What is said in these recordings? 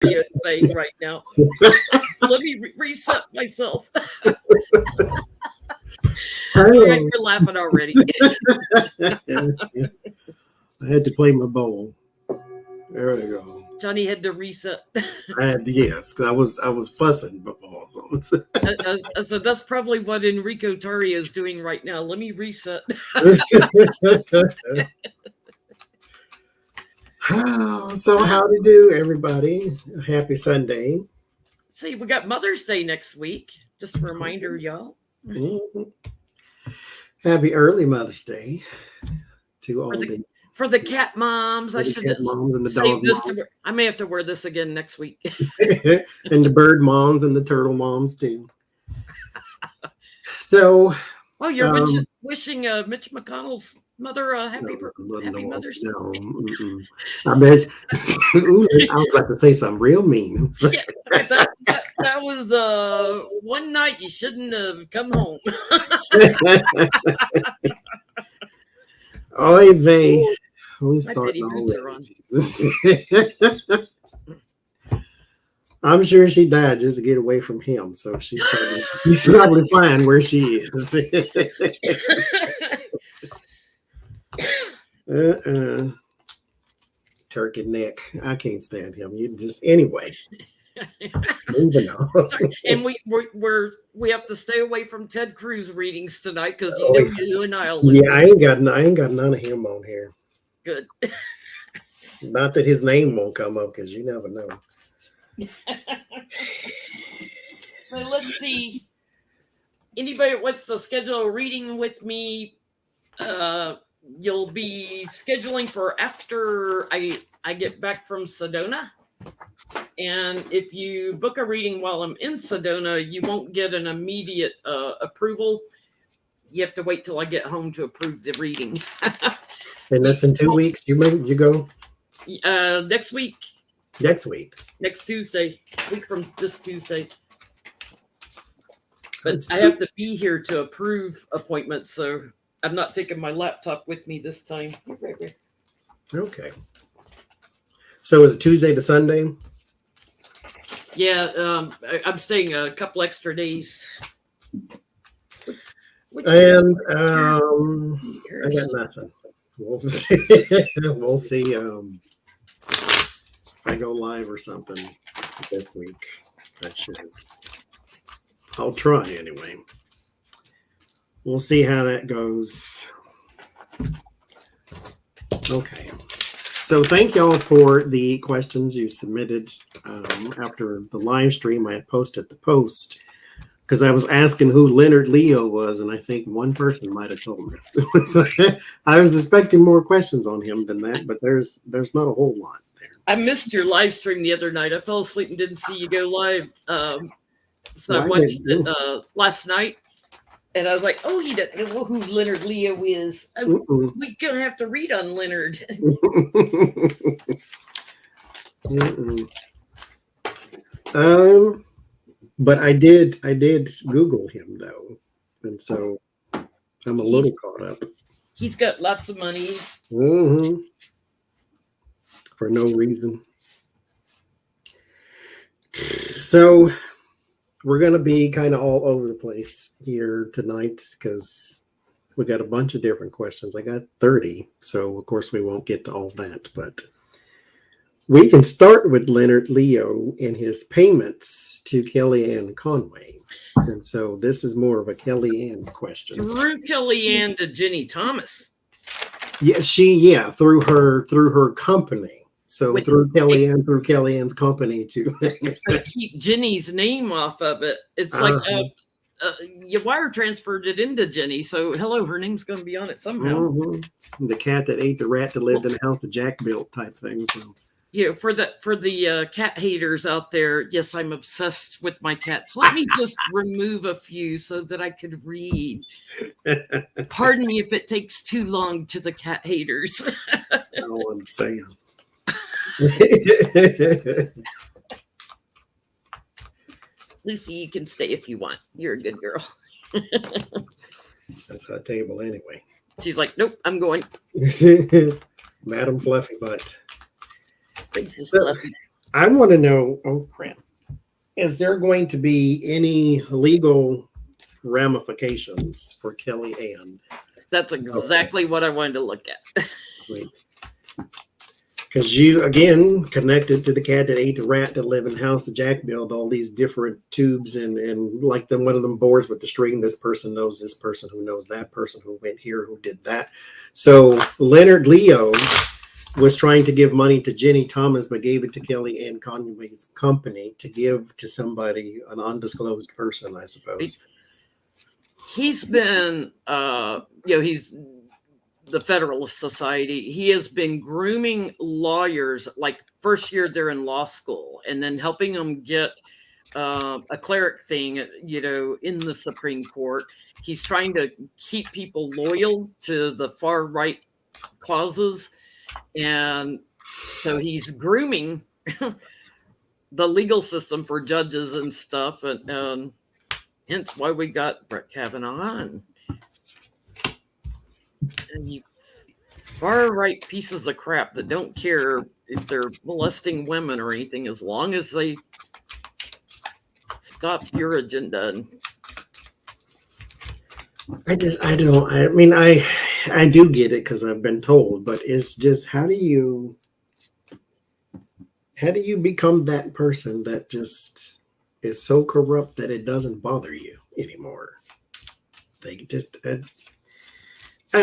Leo is saying right now. Let me reset myself. All right, Oh, we're laughing already. I had to play my bowl. There we go. Johnny had to reset. I had to, yes, because I was fussing before. So. So that's probably what Enrico Tario is doing right now. Let me reset. So how to do, everybody? Happy Sunday. See, we got Mother's Day next week. Just a reminder, y'all. Mhm. Happy early Mother's Day to all the for the cat moms. I should cat moms and the save dog this moms. to. I may have to wear this again next week. And the bird moms and the turtle moms too. So, well, you're wishing Mitch McConnell's mother a happy Mother's Day. No, I bet. I was about to say something real mean. Yeah, that was one night you shouldn't have come home. Oy vey. We starting already. I'm sure she died just to get away from him, so she's probably fine where she is. Turkey neck. I can't stand him. You just anyway. Moving on. And we have to stay away from Ted Cruz readings tonight because you and I'll lose. Yeah, I ain't got none of him on here. Good. Not that his name won't come up because you never know. Well, let's see. Anybody that wants to schedule a reading with me, you'll be scheduling for after I get back from Sedona. And if you book a reading while I'm in Sedona, you won't get an immediate approval. You have to wait till I get home to approve the reading. And that's in 2 weeks. You go next week. Next week. Next Tuesday. Week from this Tuesday. But I have to be here to approve appointments, so I'm not taking my laptop with me this time. Right there. Okay. So is it Tuesday to Sunday? Yeah, I'm staying a couple extra days. And I got nothing. We'll see if I go live or something this week. I should. I'll try anyway. We'll see how that goes. Okay. So thank y'all for the questions you submitted after the live stream. I had posted the post because I was asking who Leonard Leo was, and I think one person might have told me. So I was expecting more questions on him than that, but there's not a whole lot there. I missed your live stream the other night. I fell asleep and didn't see you go live. So I watched it last night, and I was like, "Oh, he doesn't know who Leonard Leo is. We're gonna have to read on Leonard." But I did Google him though, and so I'm a little caught up. He's got lots of money for no reason. So we're going to be kind of all over the place here tonight because we got a bunch of different questions. I got 30, so of course we won't get to all that, but we can start with Leonard Leo and his payments to Kellyanne Conway. And so this is more of a Kellyanne question. Through Kellyanne to Ginny Thomas. Yeah, through her company. So through Kellyanne's company to keep Ginny's name off of it. It's like you wire transferred it into Ginny. So hello, her name's going to be on it somehow. The cat that ate the rat that lived in the house that Jack built type thing. So. Yeah, for the cat haters out there, yes, I'm obsessed with my cats. Let me just remove a few so that I could read. Pardon me if it takes too long to the cat haters. Oh, I'm saying. Lucy, you can stay if you want. You're a good girl. That's her table anyway. She's like, nope, I'm going. Madam Fluffy Butt. Princess Fluffy. I want to know, oh crap, is there going to be any legal ramifications for Kellyanne? That's exactly what I wanted to look at. Because you, again, connected to the cat that ate the rat that lived in the house that Jack built all these different tubes and like them, one of them boards with the string. This person knows this person who knows that person who went here, who did that. So Leonard Leo was trying to give money to Ginny Thomas, but gave it to Kellyanne Conway's company to give to somebody, an undisclosed person, I suppose. He's been, he's the Federalist Society. He has been grooming lawyers, like first year they're in law school, and then helping them get a cleric thing, in the Supreme Court. He's trying to keep people loyal to the far right causes. And so he's grooming the legal system for judges and stuff. And hence why we got Brett Kavanaugh and you far right pieces of crap that don't care if they're molesting women or anything, as long as they stop your agenda. I do get it because I've been told, but it's just, how do you become that person that just is so corrupt that it doesn't bother you anymore? They just, I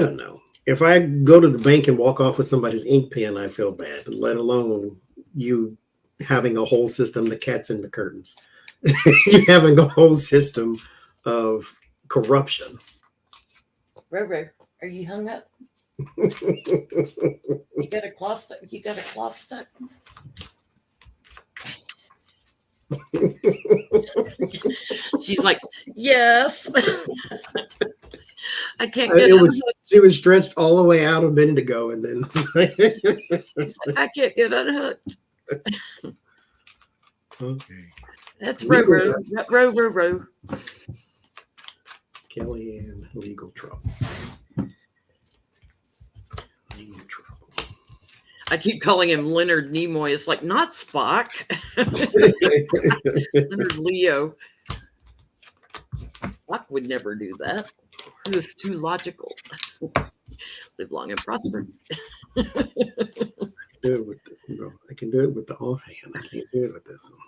don't know. If I go to the bank and walk off with somebody's ink pen, I feel bad, let alone you having a whole system, the cat's in the curtains. You having a whole system of corruption. Reverend, are you hung up? You got a claw stuck? She's like, yes. I can't get unhooked. She was stretched all the way out a minute ago, and then I can't get unhooked. Okay. That's row. Kellyanne, legal trouble. Legal trouble. I keep calling him Leonard Nimoy. It's like, not Spock. Leonard Leo. Spock would never do that. He was too logical. Live long and prosper. I can do it with the offhand. I can't do it with this one.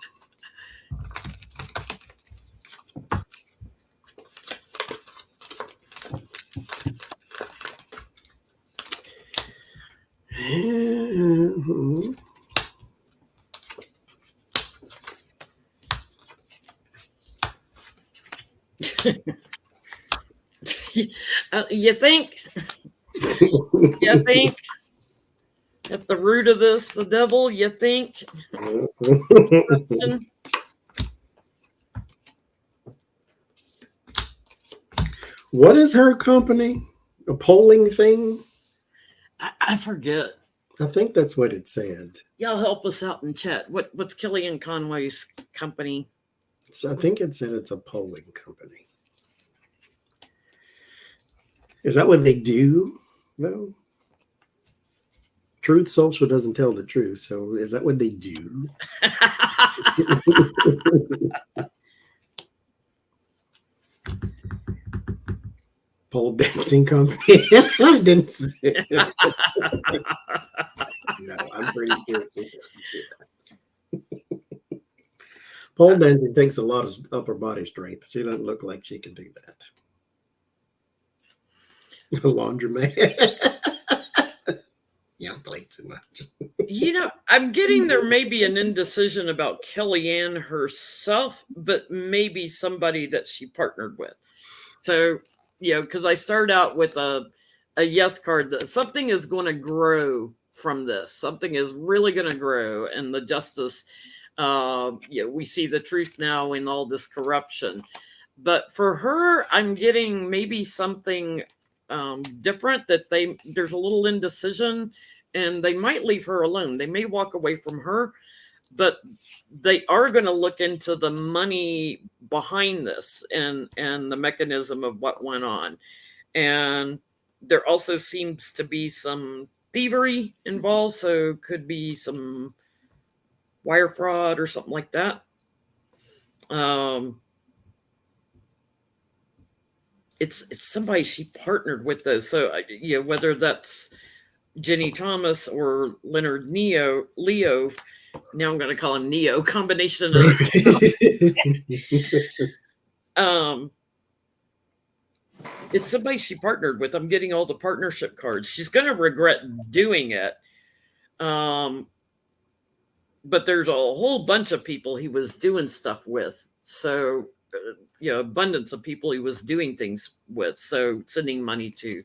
You think at the root of this, the devil, you think? What is her company? A polling thing? I forget. I think that's what it said. Y'all help us out in chat. What's Kellyanne Conway's company? So I think it said it's a polling company. Is that what they do, though? Truth Social doesn't tell the truth, so is that what they do? Pole dancing company? I didn't say it. No, I'm pretty sure it doesn't do that. Pole dancing takes a lot of upper body strength. She doesn't look like she can do that. A laundromat. Yeah, I play too much. I'm getting there may be an indecision about Kellyanne herself, but maybe somebody that she partnered with. So, because I started out with a yes card that something is going to grow from this. Something is really going to grow. And the justice, we see the truth now in all this corruption. But for her, I'm getting maybe something different, that there's a little indecision, and they might leave her alone. They may walk away from her, but they are going to look into the money behind this and the mechanism of what went on. And there also seems to be some thievery involved, so could be some wire fraud or something like that. It's somebody she partnered with though. So whether that's Ginny Thomas or Leonard Leo. Now I'm going to call him Neo. Combination of. It's somebody she partnered with. I'm getting all the partnership cards. She's going to regret doing it. But there's a whole bunch of people he was doing stuff with. So, abundance of people he was doing things with. So sending money to.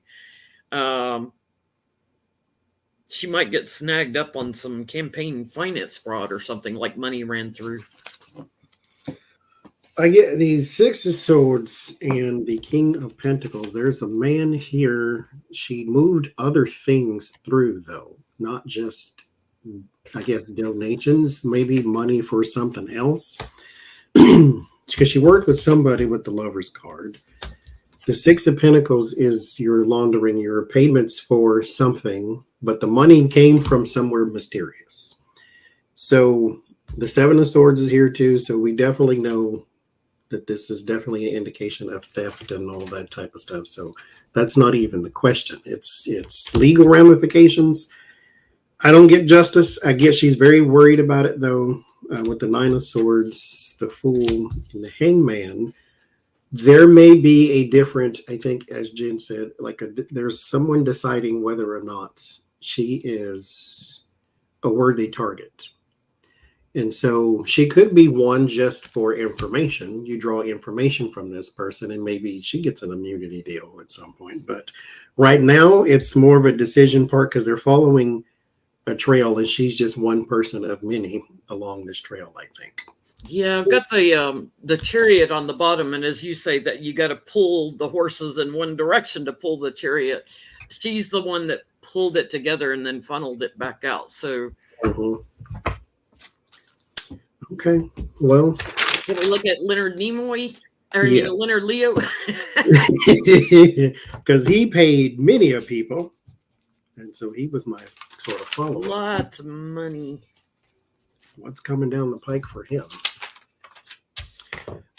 She might get snagged up on some campaign finance fraud or something, like money ran through. I get these Six of Swords and the King of Pentacles. There's a man here. She moved other things through, though, not just, I guess, donations, maybe money for something else. Because she worked with somebody with the Lover's card. The Six of Pentacles is your laundering, your payments for something, but the money came from somewhere mysterious. So the Seven of Swords is here too. So we definitely know that this is definitely an indication of theft and all that type of stuff. So that's not even the question. It's legal ramifications. I don't get justice. I guess she's very worried about it though. With the Nine of Swords, the Fool, and the Hangman. There may be a different, I think, as Jen said, there's someone deciding whether or not she is a worthy target. And so she could be one just for information. You draw information from this person and maybe she gets an immunity deal at some point. But right now it's more of a decision part because they're following a trail and she's just one person of many along this trail, I think. Yeah, I've got the chariot on the bottom, and as you say that you got to pull the horses in one direction to pull the chariot. She's the one that pulled it together and then funneled it back out. So, okay, well, can we look at Leonard Nimoy or Leonard Leo? Because he paid many of people, and so he was my sort of follower. Lots of money. What's coming down the pike for him?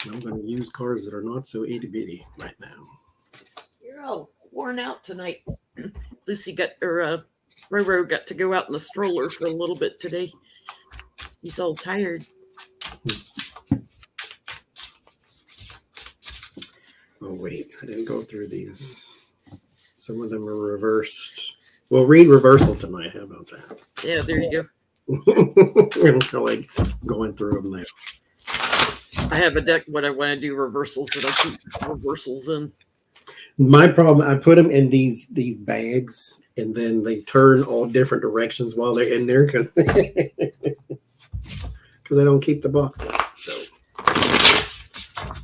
I'm going to use cards that are not so itty bitty right now. You're all worn out tonight. Lucy Roro got to go out in the stroller for a little bit today. He's all tired. Oh, wait. I didn't go through these. Some of them are reversed. We'll read reversal tonight. How about that? Yeah, there you go. I don't feel like going through them now. I have a deck when I want to do reversals that I keep reversals in. My problem, I put them in these bags and then they turn all different directions while they're in there because I don't keep the boxes. So,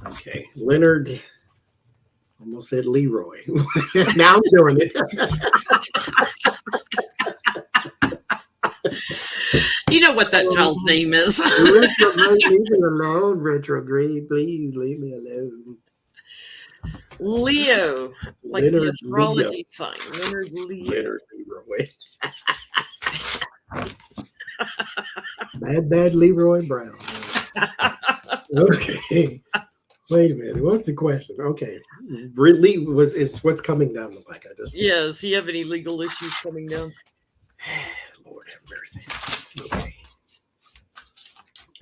okay. Leonard, almost said Leroy. Now I'm doing it. You know what that child's name is. Retrograde, leave me alone. Retrograde, please leave me alone. Leo, like Leonard the astrology Leo. sign. Leonard Leo. Leonard Leroy. Bad Leroy Brown. Okay. Wait a minute. What's the question? Okay. Really is what's coming down the pike. Yeah, does he have any legal issues coming down? Lord have mercy. Okay.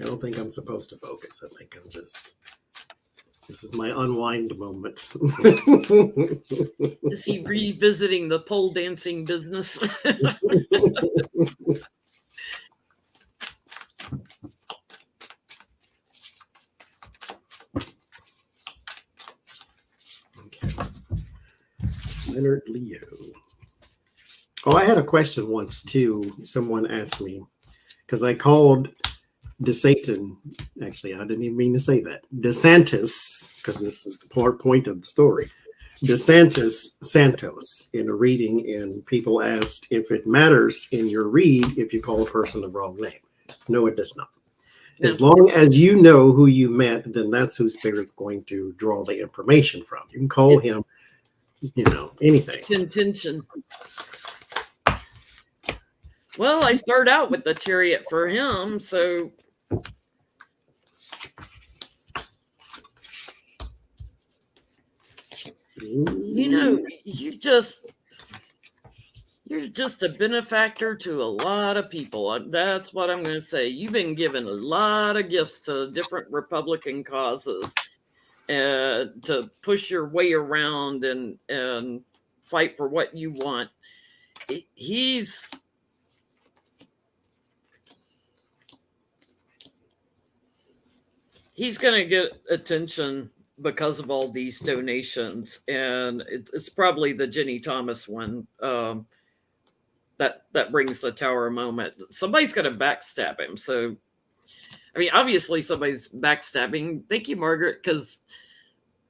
I don't think I'm supposed to focus. I think I'm just. This is my unwind moment. Is he revisiting the pole dancing business? Okay. Leonard Leo. Oh, I had a question once too. Someone asked me because I called DeSatan. Actually, I didn't even mean to say that. DeSantis, because this is the point of the story. DeSantis Santos in a reading, and people asked if it matters in your read if you call a person the wrong name. No, it does not. As long as you know who you met, then that's who Spirit's going to draw the information from. You can call him, anything. It's intention. Well, I start out with the chariot for him, so you know, you're just a benefactor to a lot of people. That's what I'm going to say. You've been given a lot of gifts to different Republican causes to push your way around and fight for what you want. He's going to get attention because of all these donations, and it's probably the Ginny Thomas one that brings the tower moment. Somebody's going to backstab him. So, I mean, obviously somebody's backstabbing. Thank you, Margaret, because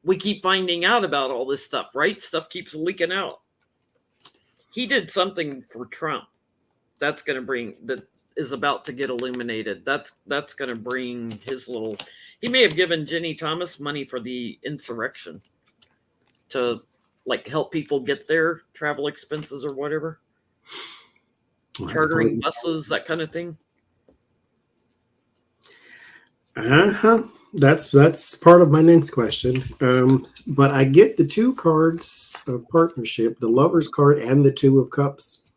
we keep finding out about all this stuff, right? Stuff keeps leaking out. He did something for Trump that is about to get illuminated. That's going to bring his little. He may have given Ginny Thomas money for the insurrection to like help people get their travel expenses or whatever. Chartering buses, that kind of thing. That's part of my next question. But I get the two cards of partnership, the Lover's card and the Two of Cups.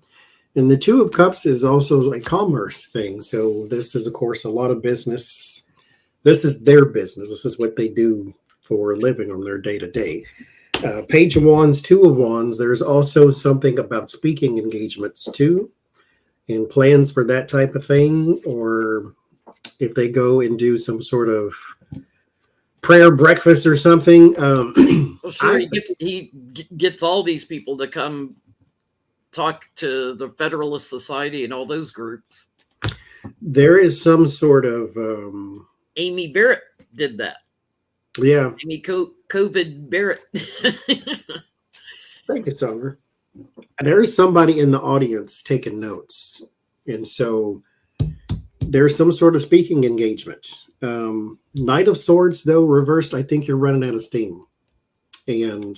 And the Two of Cups is also a commerce thing. So this is, of course, a lot of business. This is their business. This is what they do for a living on their day-to-day. Page of Wands, Two of Wands. There's also something about speaking engagements too, and plans for that type of thing. Or if they go and do some sort of prayer breakfast or something. Well, sure, he gets all these people to come talk to the Federalist Society and all those groups. There is some sort of Amy Barrett did that. Yeah. Amy COVID Barrett. Thank you, Summer. There is somebody in the audience taking notes. And so there's some sort of speaking engagement. Knight of Swords, though, reversed, I think you're running out of steam. And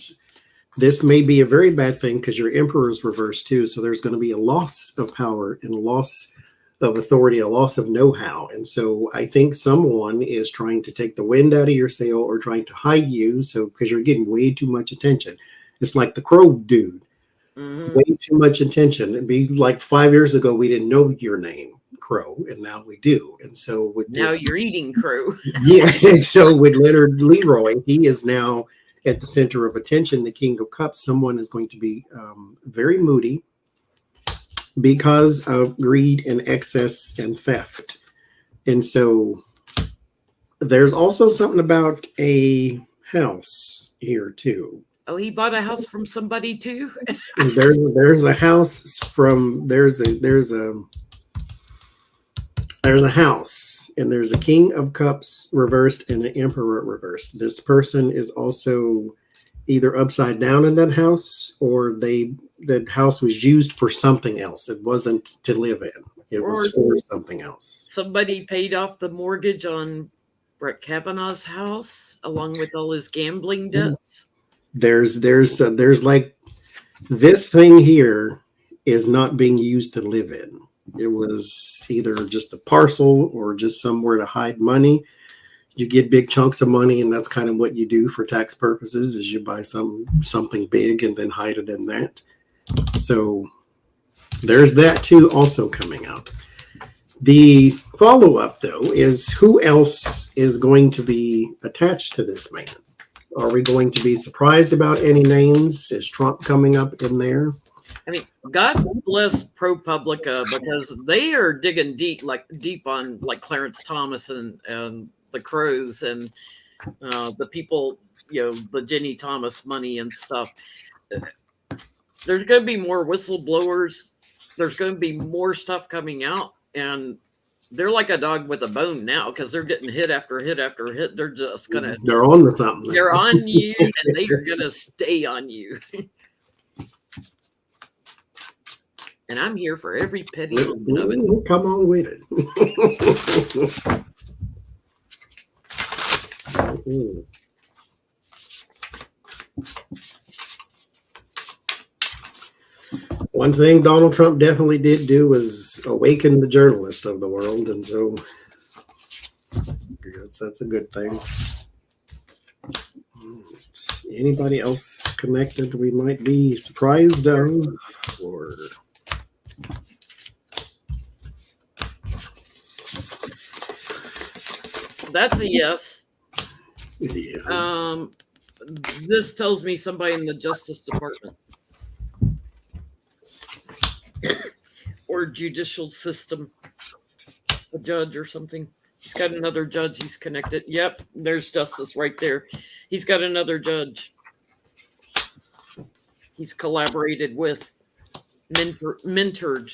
this may be a very bad thing because your Emperor's reversed too. So there's going to be a loss of power and a loss of authority, a loss of know-how. And so I think someone is trying to take the wind out of your sail or trying to hide you. So because you're getting way too much attention. It's like the Crow dude. Mm-hmm. Way too much attention. It'd be like 5 years ago, we didn't know your name, Crow, and now we do. And so with now you're eating Crow. Yeah. So with Leonard Leo, he is now at the center of attention, the King of Cups. Someone is going to be very moody because of greed and excess and theft. And so there's also something about a house here too. Oh, he bought a house from somebody too. there's a house from there's a house, and there's a King of Cups reversed and an Emperor reversed. This person is also either upside down in that house, or that house was used for something else. It wasn't to live in. It was for something else. Somebody paid off the mortgage on Brett Kavanaugh's house along with all his gambling debts. There's like this thing here is not being used to live in. It was either just a parcel or just somewhere to hide money. You get big chunks of money, and that's kind of what you do for tax purposes, is you buy something big and then hide it in that. So there's that too also coming out. The follow-up, though, is who else is going to be attached to this man? Are we going to be surprised about any names? Is Trump coming up in there? I mean, God bless ProPublica, because they are digging deep on like Clarence Thomas and the Crows and the people, the Ginny Thomas money and stuff. There's going to be more whistleblowers. There's going to be more stuff coming out, and they're like a dog with a bone now because they're getting hit after hit after hit. They're just gonna. They're on to something. They're on you, and they are gonna stay on you. And I'm here for every penny of it. Come on with it. One thing Donald Trump definitely did do was awaken the journalist of the world, and so that's a good thing. Anybody else connected we might be surprised of? Or that's a yes. Yeah. This tells me somebody in the Justice Department or judicial system, a judge or something. He's got another judge he's connected. Yep, there's justice right there. He's got another judge he's collaborated with, mentored.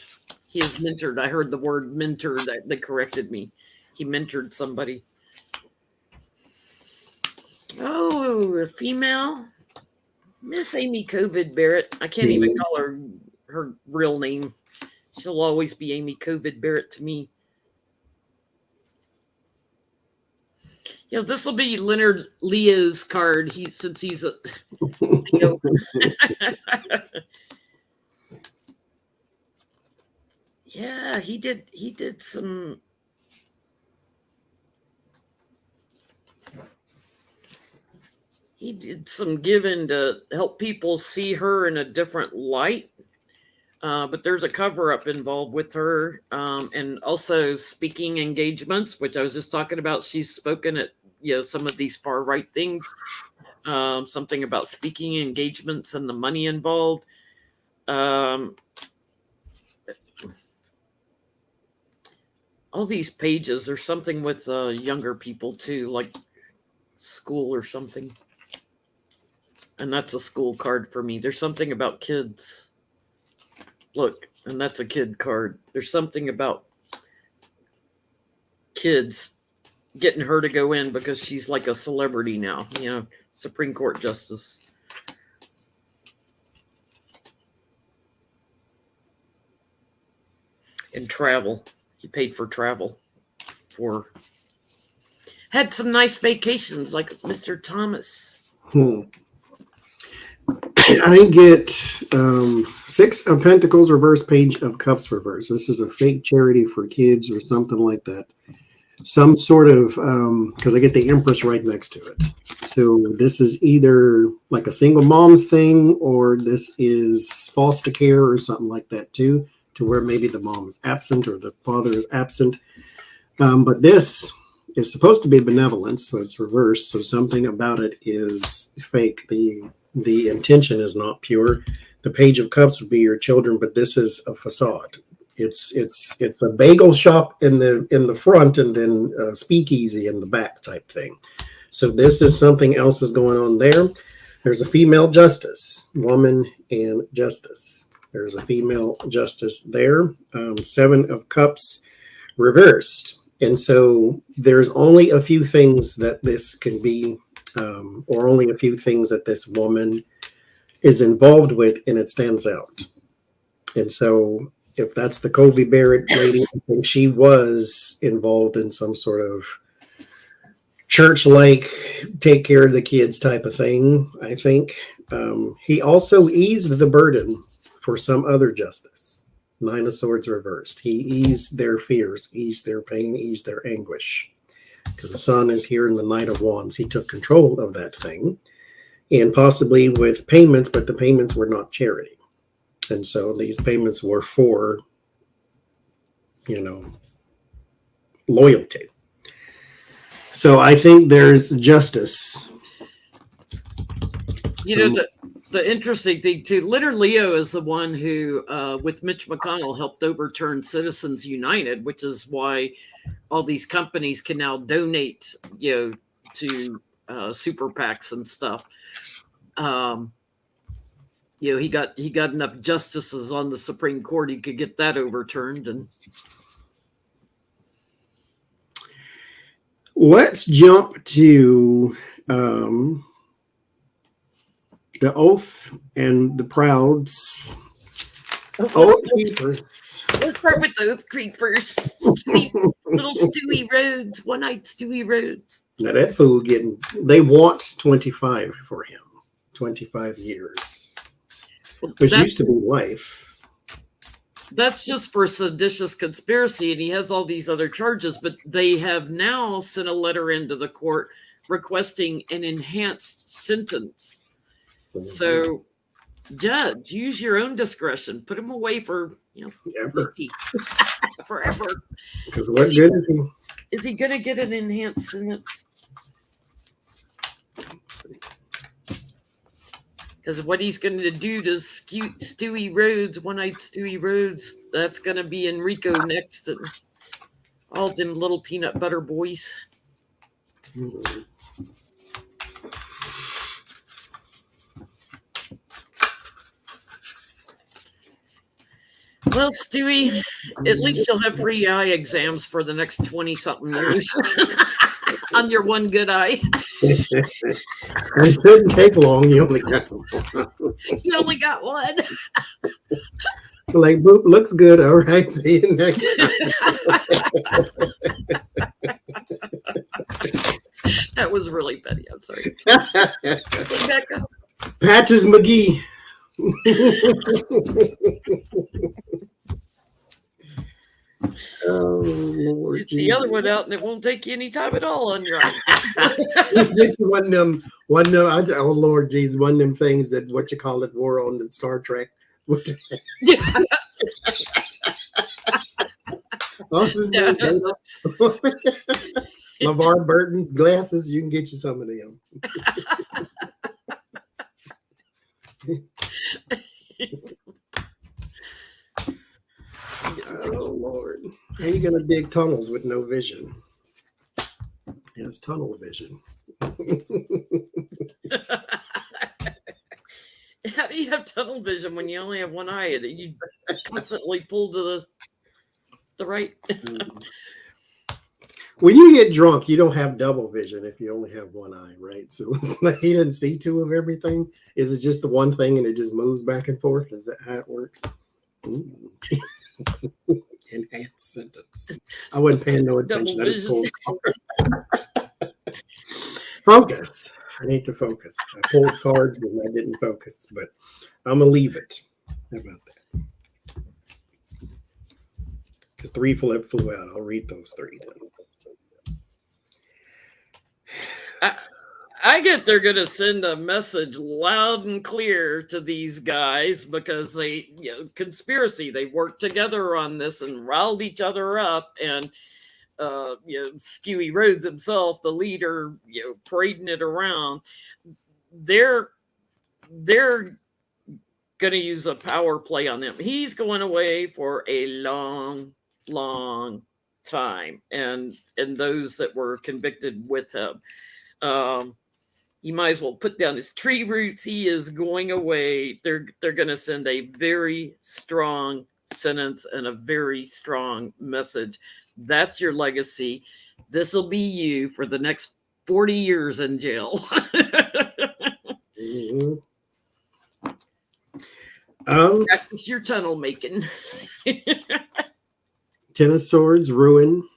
He is mentored. I heard the word mentored. They corrected me. He mentored somebody. Oh, a female. Miss Amy COVID Barrett. I can't even call her real name. She'll always be Amy COVID Barrett to me. Yeah, this will be Leonard Leo's card. Since he's a Leo. Yeah, he did some. He did some giving to help people see her in a different light. But there's a cover-up involved with her, and also speaking engagements, which I was just talking about. She's spoken at some of these far-right things. Something about speaking engagements and the money involved. All these pages, there's something with younger people too, like school or something. And that's a school card for me. There's something about kids. Look, and that's a kid card. There's something about kids getting her to go in because she's like a celebrity now, Supreme Court justice. And travel. He paid for travel. Had some nice vacations like Mr. Thomas. I get 6 of Pentacles reverse, Page of Cups reverse. This is a fake charity for kids or something like that. Some sort of, because I get the Empress right next to it. So this is either like a single mom's thing, or this is foster care or something like that too, to where maybe the mom is absent or the father is absent. But this is supposed to be benevolence, so it's reversed. So something about it is fake. The intention is not pure. The Page of Cups would be your children, but this is a facade. It's a bagel shop in the front and then a speakeasy in the back type thing. So this is something else is going on there. There's a female justice, woman and justice. There's a female justice there. 7 of Cups reversed. And so there's only a few things that this can be, or only a few things that this woman is involved with, and it stands out. And so if that's the Colby Barrett lady, I think she was involved in some sort of church-like take care of the kids type of thing, I think. He also eased the burden for some other justice. 9 of Swords reversed. He eased their fears, eased their pain, eased their anguish. Because the Sun is here in the Knight of Wands. He took control of that thing. And possibly with payments, but the payments were not charity. And so these payments were for, loyalty. So I think there's justice. The interesting thing too, Leonard Leo is the one who, with Mitch McConnell, helped overturn Citizens United, which is why all these companies can now donate, to super PACs and stuff. He got enough justices on the Supreme Court, he could get that overturned. And let's jump to the Oath and the Prouds. Oath Keepers. Let's start with the Oath Creepers. Little Stewie Rhodes, one-eyed Stewie Rhodes. Now that fool they want 25 for him. 25 years. Which used to be life. That's just for seditious conspiracy, and he has all these other charges. But they have now sent a letter into the court requesting an enhanced sentence. So, judge, use your own discretion. Put him away for Ever. forever. Because what good is he? Is he going to get an enhanced sentence? Because what he's going to do to Stewie Rhodes, one-eyed Stewie Rhodes, that's going to be Enrico next, and all them little peanut butter boys. Well, Stewie, at least you'll have free eye exams for the next 20-something years on your one good eye. It shouldn't take long. You only got You only got one. like, boop, looks good. All right, see you next time. That was really petty. I'm sorry. Back up. Patches McGee. Oh Lord! Get the other one out, and it won't take you any time at all on your eye. one of them. Oh Lord, geez, one of them things that what you call it wore on the Star Trek. What's his name? LeVar Burton glasses. You can get you some of them. Oh Lord, how are you gonna dig tunnels with no vision? Yeah, it's tunnel vision. How do you have tunnel vision when you only have one eye that you constantly pull to the right? When you get drunk, you don't have double vision if you only have one eye, right? So it's like he didn't see two of everything. Is it just the one thing and it just moves back and forth? Is that how it works? Enhanced sentence. I wasn't paying no attention. I just pulled focus. I need to focus. I pulled cards and I didn't focus, but I'm gonna leave it. How about that? Because 3 flew out. I'll read those 3 then. I get they're going to send a message loud and clear to these guys because they, conspiracy. They worked together on this and riled each other up. And, Stewie Rhodes himself, the leader, parading it around. They're going to use a power play on him. He's going away for a long, long time. And those that were convicted with him. He might as well put down his tree roots. He is going away. They're going to send a very strong sentence and a very strong message. That's your legacy. This will be you for the next 40 years in jail. Practice your tunnel making. 10 of Swords, ruin,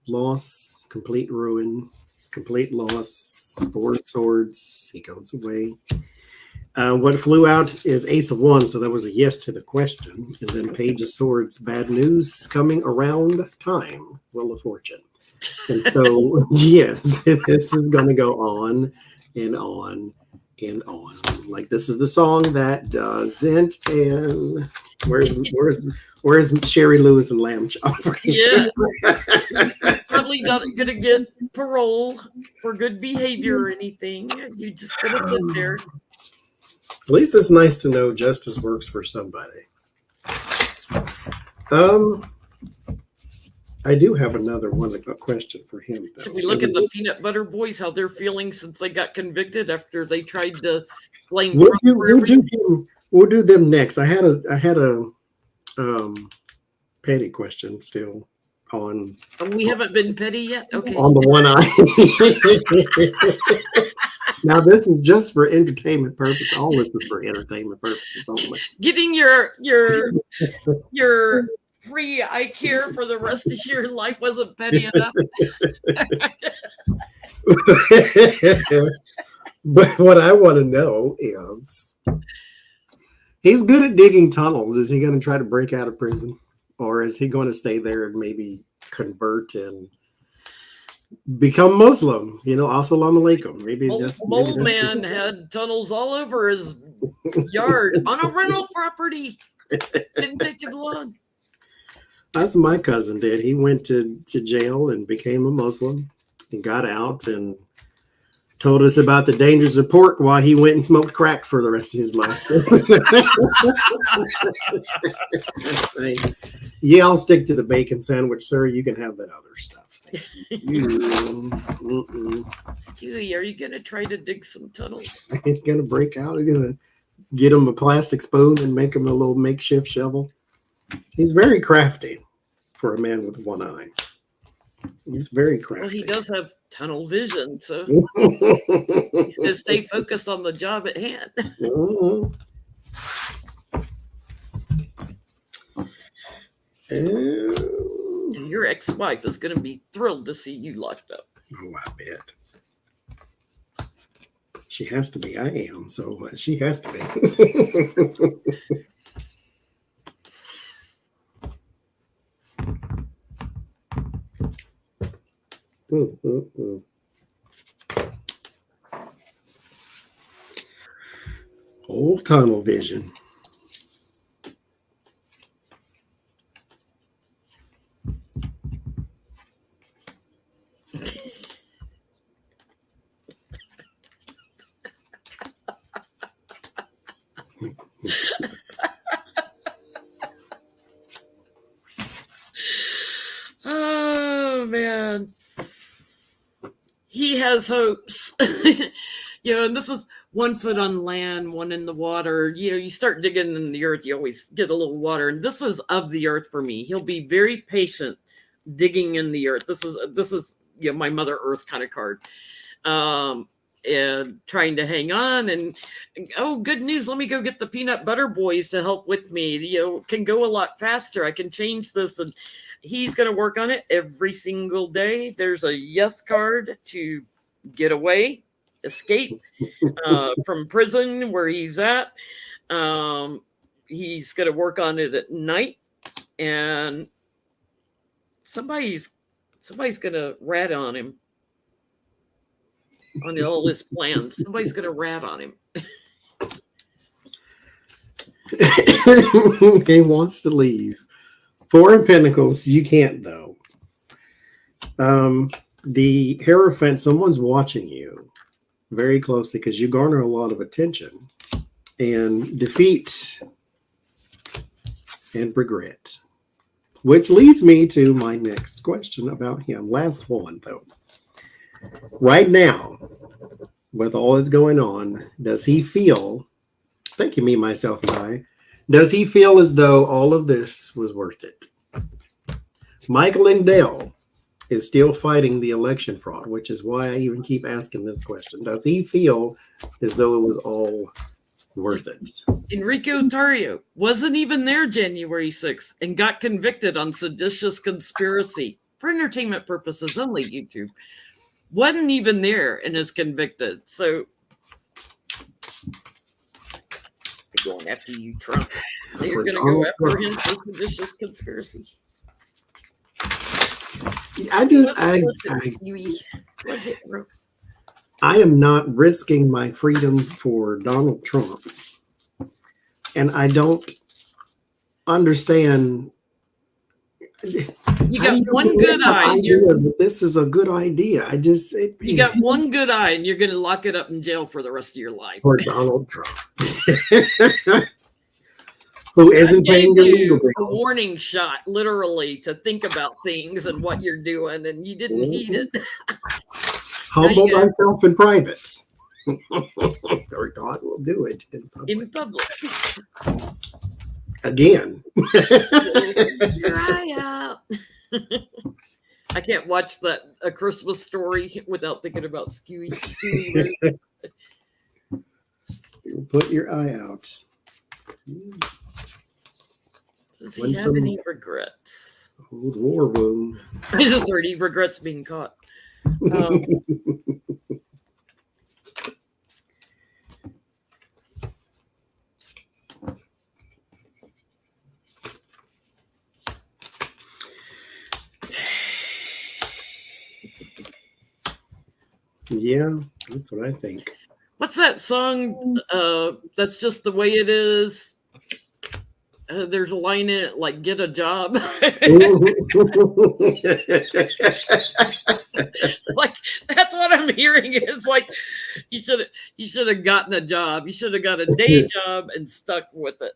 loss, complete ruin. Complete loss, 4 of Swords, he goes away. What flew out is Ace of Wands, so that was a yes to the question. And then Page of Swords, bad news coming around time, Wheel of Fortune. And so, yes, this is going to go on and on and on. Like, this is the song that doesn't end. Where's Sherry Lewis and Lamb Chop? Yeah. Probably not going to get parole for good behavior or anything. You're just going to sit there. At least it's nice to know justice works for somebody. I do have another one, a question for him. Should we look at the peanut butter boys, how they're feeling since they got convicted after they tried to blame Trump for everything? We'll do them next. I had a petty question still on. We haven't been petty yet? Okay. On the one eye. Now, this is just for entertainment purposes. All this is for entertainment purposes only. Getting your free eye care for the rest of your life wasn't petty enough. But what I want to know is, he's good at digging tunnels. Is he going to try to break out of prison? or is he going to stay there and maybe convert and become Muslim? Assalamu alaikum. Maybe Mole Man had tunnels all over his yard on a rental property. Didn't take him long. That's what my cousin did. He went to jail and became a Muslim and got out and told us about the dangers of pork while he went and smoked crack for the rest of his life. Yeah, I'll stick to the bacon sandwich, sir. You can have that other stuff. Skewy, are you going to try to dig some tunnels? He's going to break out. He's going to get him a plastic spoon and make him a little makeshift shovel. He's very crafty for a man with one eye. He's very crafty. Well, he does have tunnel vision, so he's going to stay focused on the job at hand. And your ex-wife is going to be thrilled to see you locked up. Oh, I bet. She has to be. I am, so she has to be. Old tunnel vision. Oh man, he has hopes. And this is 1 foot on land, 1 in the water. You start digging in the earth, you always get a little water, and this is of the earth for me. He'll be very patient digging in the earth. This is my Mother Earth kind of card. And trying to hang on, and good news, let me go get the peanut butter boys to help with me. Can go a lot faster. I can change this, and he's going to work on it every single day. There's a yes card to get away, escape from prison where he's at. He's going to work on it at night, and somebody's going to rat on him. On all his plans. Somebody's going to rat on him. He wants to leave. 4 of Pentacles, you can't though. The Hierophant, someone's watching you very closely because you garner a lot of attention. And defeat and regret. Which leads me to my next question about him. Last one though. Right now, with all that's going on, does he feel, thank you, me, myself, and I, does he feel as though all of this was worth it? Michael Lindell is still fighting the election fraud, which is why I even keep asking this question. Does he feel as though it was all worth it? Enrico Tarrio wasn't even there January 6th and got convicted on seditious conspiracy for entertainment purposes only, YouTube. Wasn't even there and is convicted. So they're going after you, Trump. They're going to go after him for seditious conspiracy. I am not risking my freedom for Donald Trump. And I don't understand. You got one good eye. This is a good idea. You got one good eye, and you're going to lock it up in jail for the rest of your life. For Donald Trump, who isn't paying your legal bills. A warning shot, literally, to think about things and what you're doing, and you didn't heed it. Humble myself in private, or God will do it in public. Again. Your eye out. I can't watch A Christmas Story without thinking about Skewy. You put your eye out. Does he have any regrets? Old war wound. I just heard he regrets being caught. Yeah, that's what I think. What's that song? That's just the way it is. There's a line in it like "Get a job." It's like that's what I'm hearing. It's like you should have gotten a job. You should have got a day job and stuck with it.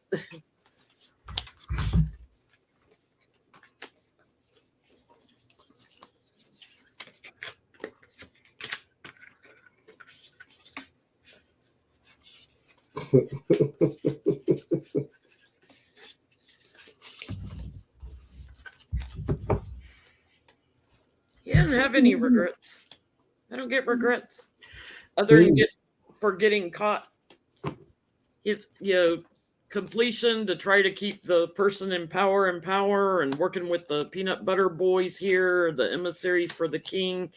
Yeah, I don't have any regrets. I don't get regrets other than for getting caught. It's completion to try to keep the person in power and working with the peanut butter boys here, the emissaries for the king.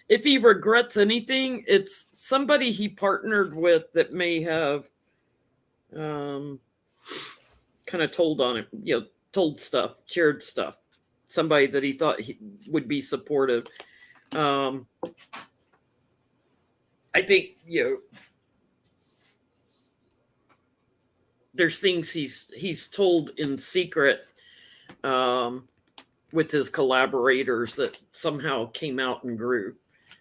If he regrets anything, it's somebody he partnered with that may have kind of told on him, told stuff, shared stuff. Somebody that he thought he would be supportive. I think there's things he's told in secret with his collaborators that somehow came out and grew.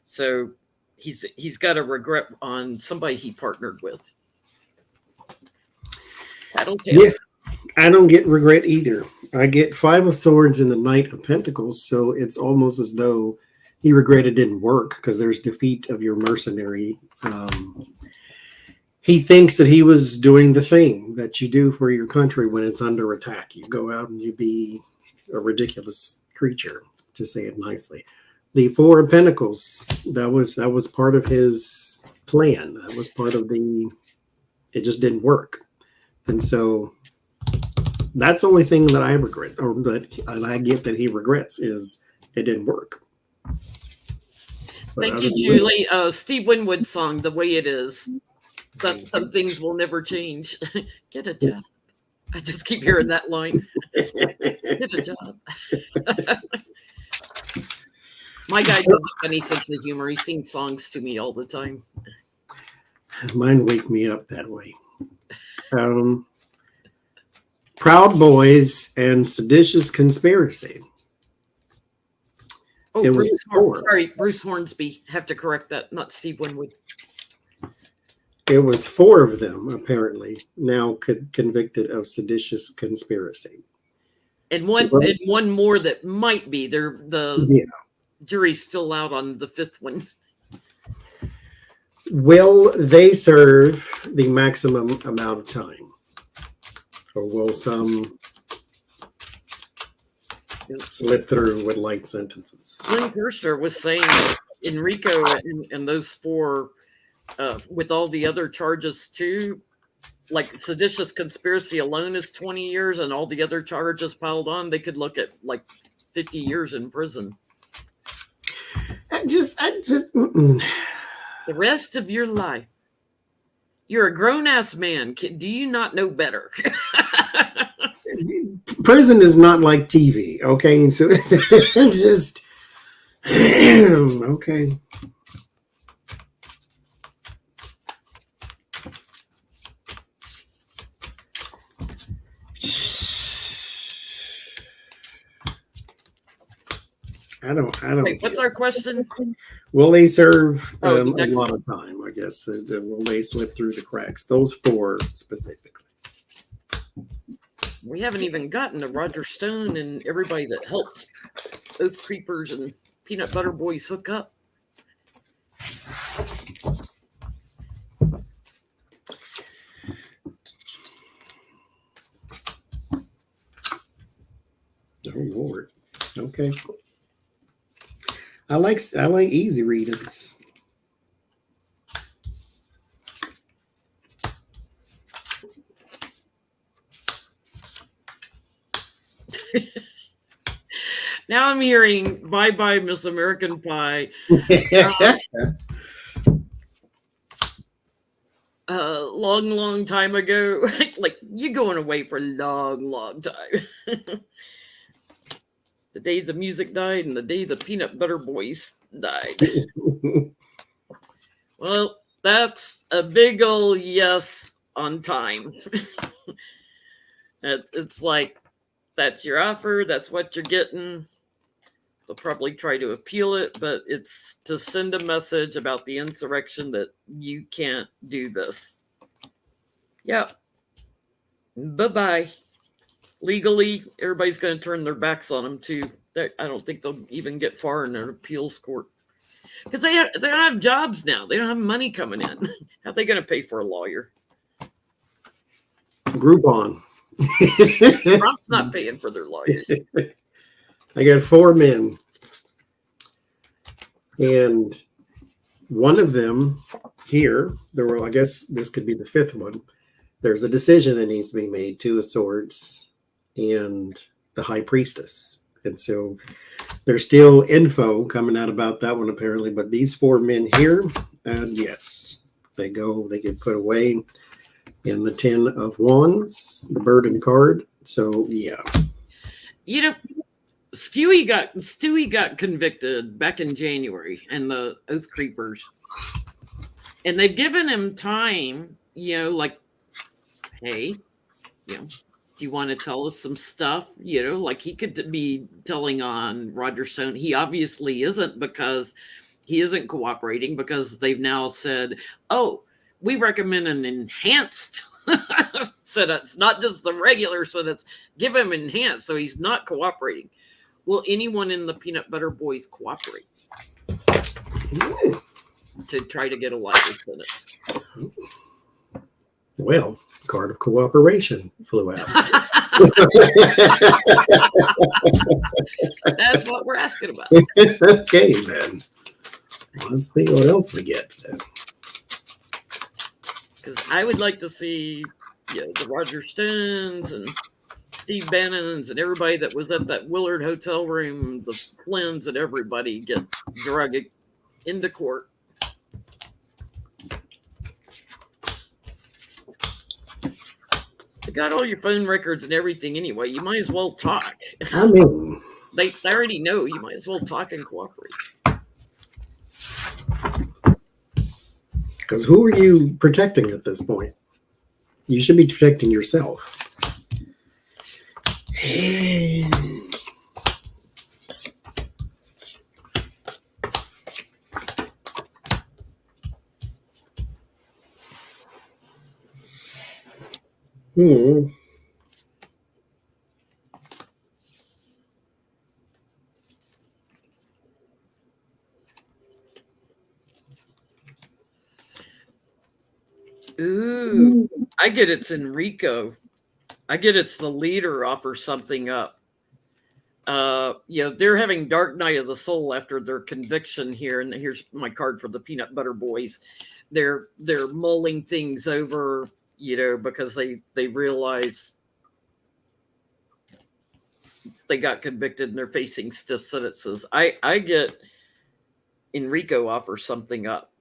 So he's got a regret on somebody he partnered with. Yeah, I don't get regret either. I get 5 of Swords and the Knight of Pentacles, so it's almost as though he regretted didn't work because there's defeat of your mercenary. He thinks that he was doing the thing that you do for your country when it's under attack. You go out and you be a ridiculous creature, to say it nicely. The 4 of Pentacles, that was part of his plan. That was part of it just didn't work. And so that's the only thing that I regret, or that I get that he regrets, is it didn't work. Thank you, Julie. Steve Winwood's song, "The Way It Is." Some things will never change. Get a job. I just keep hearing that line. Get a job. My guy doesn't have any sense of humor. He sings songs to me all the time. Mine wake me up that way. Proud Boys and Seditious Conspiracy. Oh, Bruce Hornsby. Have to correct that, not Steve Winwood. It was 4 of them, apparently, now convicted of seditious conspiracy. And one more that might be. Jury's still out on the 5th one. Will they serve the maximum amount of time? Or will some slip through with light sentences? Glenn Kirshner was saying Enrico and those 4, with all the other charges too, like seditious conspiracy alone is 20 years, and all the other charges piled on, they could look at like 50 years in prison. The rest of your life. You're a grown-ass man. Do you not know better? Prison is not like TV, okay? So it's just okay. I don't. Wait, what's our question? Will they serve a lot of time? I guess. Will they slip through the cracks? Those 4 specifically. We haven't even gotten to Roger Stone and everybody that helped Oath Creepers and Peanut Butter Boys hook up. Oh Lord. Okay. I like easy readings. Now I'm hearing "Bye Bye Miss American Pie." Long time ago. Like, you're going away for a long time. The day the music died and the day the peanut butter boys died. Well, that's a big ol' yes on time. It's like, that's your offer, that's what you're getting. They'll probably try to appeal it, but it's to send a message about the insurrection that you can't do this. Yep. Bye-bye. Legally, everybody's going to turn their backs on them, too. I don't think they'll even get far in an appeals court. Because they don't have jobs now. They don't have money coming in. How are they going to pay for a lawyer? Groupon. Trump's not paying for their lawyers. I got 4 men. And one of them here, I guess this could be the 5th one. There's a decision that needs to be made, 2 of Swords and the High Priestess. And so there's still info coming out about that one, apparently. But these 4 men here, and yes, they get put away in the 10 of Wands, the burden card. So, yeah. You know, Stewie got convicted back in January, and the Oath Creepers. And they've given him time, like, hey, do you want to tell us some stuff? Like he could be telling on Roger Stone. He obviously isn't, because he isn't cooperating, because they've now said, oh, we recommend an enhanced sentence, not just the regular sentence. Give him enhanced. So he's not cooperating. Will anyone in the Peanut Butter Boys cooperate to try to get a lighter sentence? Well, card of cooperation flew out. That's what we're asking about. Okay, then. Let's see what else we get then. Because I would like to see the Roger Stones and Steve Bannons and everybody that was at that Willard hotel room, the Flynn's and everybody get dragged into court. You got all your phone records and everything anyway. You might as well talk. I mean, they already know. You might as well talk and cooperate. Because who are you protecting at this point? You should be protecting yourself. Ooh, I get it's Enrico. I get it's the leader offers something up. They're having Dark Night of the Soul after their conviction here, and here's my card for the Peanut Butter Boys. They're mulling things over, because they realize they got convicted and they're facing stiff sentences. I get Enrico offers something up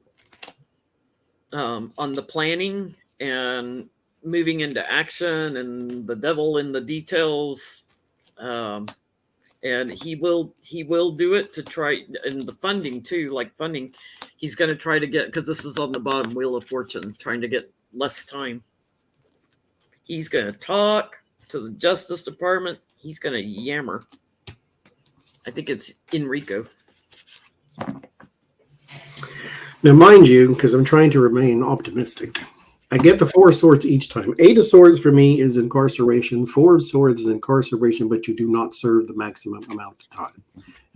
on the planning and moving into action and the devil in the details. And he will do it to try, and the funding too, like funding, he's going to try to get, because this is on the bottom, Wheel of Fortune, trying to get less time. He's going to talk to the Justice Department. He's going to yammer. I think it's Enrico. Now, mind you, because I'm trying to remain optimistic, I get the 4 of Swords each time. 8 of Swords for me is incarceration. 4 of Swords is incarceration, but you do not serve the maximum amount of time.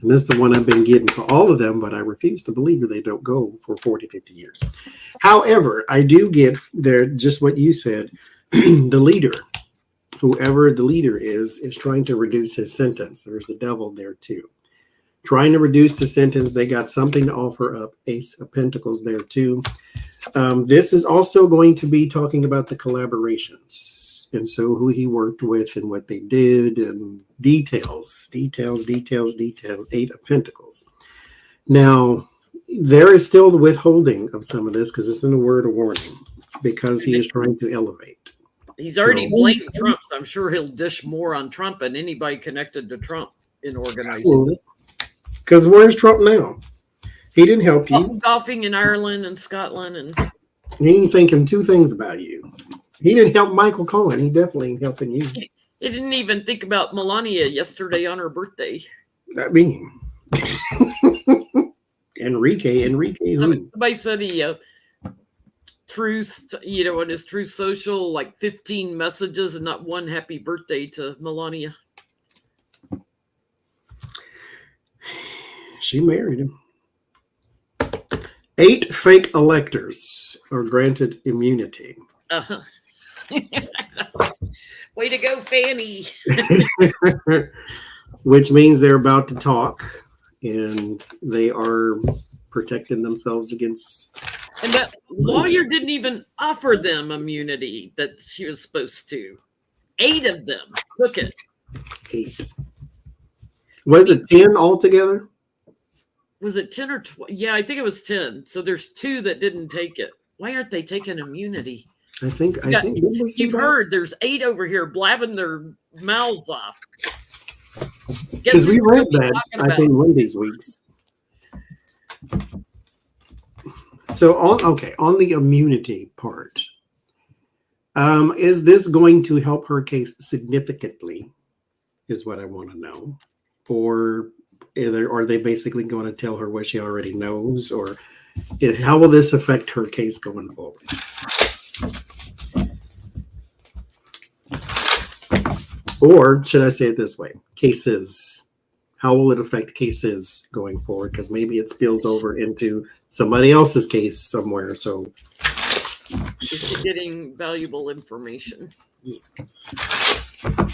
And this is the one I've been getting for all of them, but I refuse to believe that they don't go for 40, 50 years. However, I do get there, just what you said, the leader, whoever the leader is trying to reduce his sentence. There's the devil there too. Trying to reduce the sentence. They got something to offer up. Ace of Pentacles there too. This is also going to be talking about the collaborations, and so who he worked with and what they did and details. 8 of Pentacles. Now, there is still the withholding of some of this because it's in a word of warning, because he is trying to elevate. He's already blamed Trump, so I'm sure he'll dish more on Trump and anybody connected to Trump. in organizing this. Because where's Trump now? He didn't help you. Golfing in Ireland and Scotland, and He ain't thinking two things about you. He didn't help Michael Cohen. He definitely ain't helping you. he didn't even think about Melania yesterday on her birthday. I mean, Enrique. Somebody said he truth, on his Truth Social, like 15 messages and not one happy birthday to Melania. She married him. 8 fake electors are granted immunity. Uh-huh. Way to go, Fanny. Which means they're about to talk, and they are protecting themselves against. And that lawyer didn't even offer them immunity that she was supposed to. 8 of them took it. 8. Was it 10 altogether? Was it 10 or 12? Yeah, I think it was 10. So there's 2 that didn't take it. Why aren't they taking immunity? I think you've heard there's 8 over here blabbing their mouths off. Because we read that, I think, one of these weeks. So on the immunity part, is this going to help her case significantly? Is what I want to know, or are they basically going to tell her what she already knows, or how will this affect her case going forward? Or should I say it this way? Cases. How will it affect cases going forward? Because maybe it spills over into somebody else's case somewhere. So she's getting valuable information. Yes.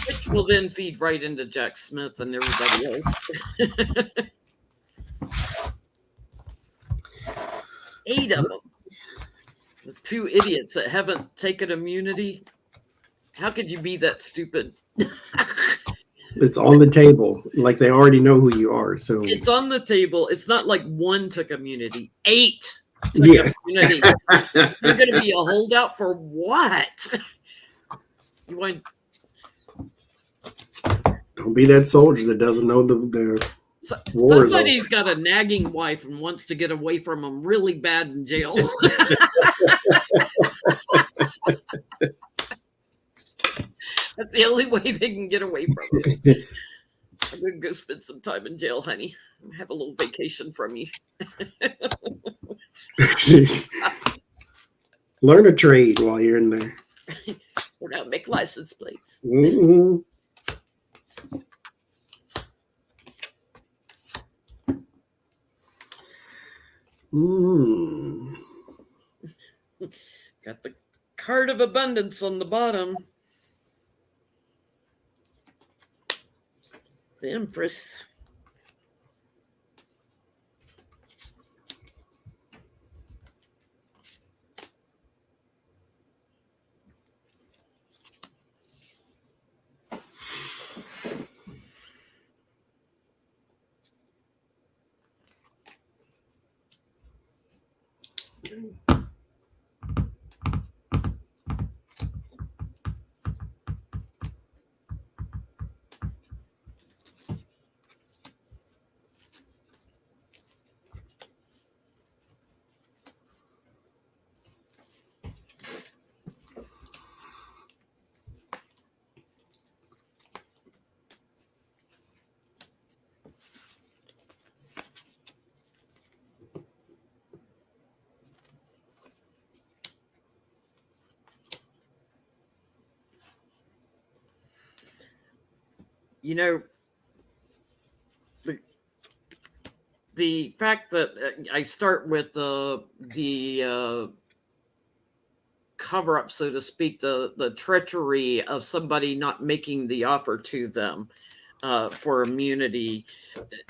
Which will then feed right into Jack Smith and everybody else. 8 of them. With 2 idiots that haven't taken immunity. How could you be that stupid? It's on the table. Like they already know who you are. So it's on the table. It's not like 1 took immunity. 8 took immunity. You're going to be a holdout for what? You want... Don't be that soldier that doesn't know the war. Somebody's got a nagging wife and wants to get away from them really bad in jail. That's the only way they can get away from it. I'm going to go spend some time in jail, honey. Have a little vacation from you. Learn a trade while you're in there. Or now make license plates. Mm-hmm. Got the card of abundance on the bottom. The Empress. You know, the fact that I start with the cover up, so to speak, the treachery of somebody not making the offer to them for immunity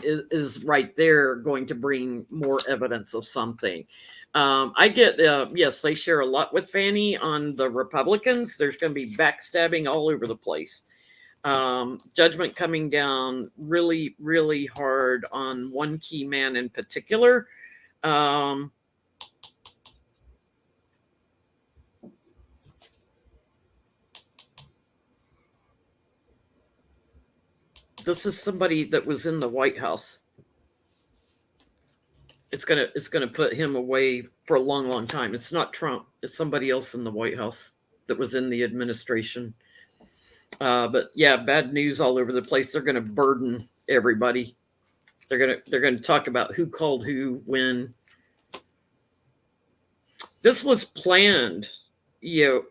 is right there going to bring more evidence of something. I get, yes, they share a lot with Fannie on the Republicans. There's going to be backstabbing all over the place. Judgment coming down really, really hard on one key man in particular. This is somebody that was in the White House. It's gonna put him away for a long, long time. It's not Trump. It's somebody else in the White House that was in the administration. But yeah, bad news all over the place. They're gonna burden everybody. They're gonna talk about who called who when. This was planned,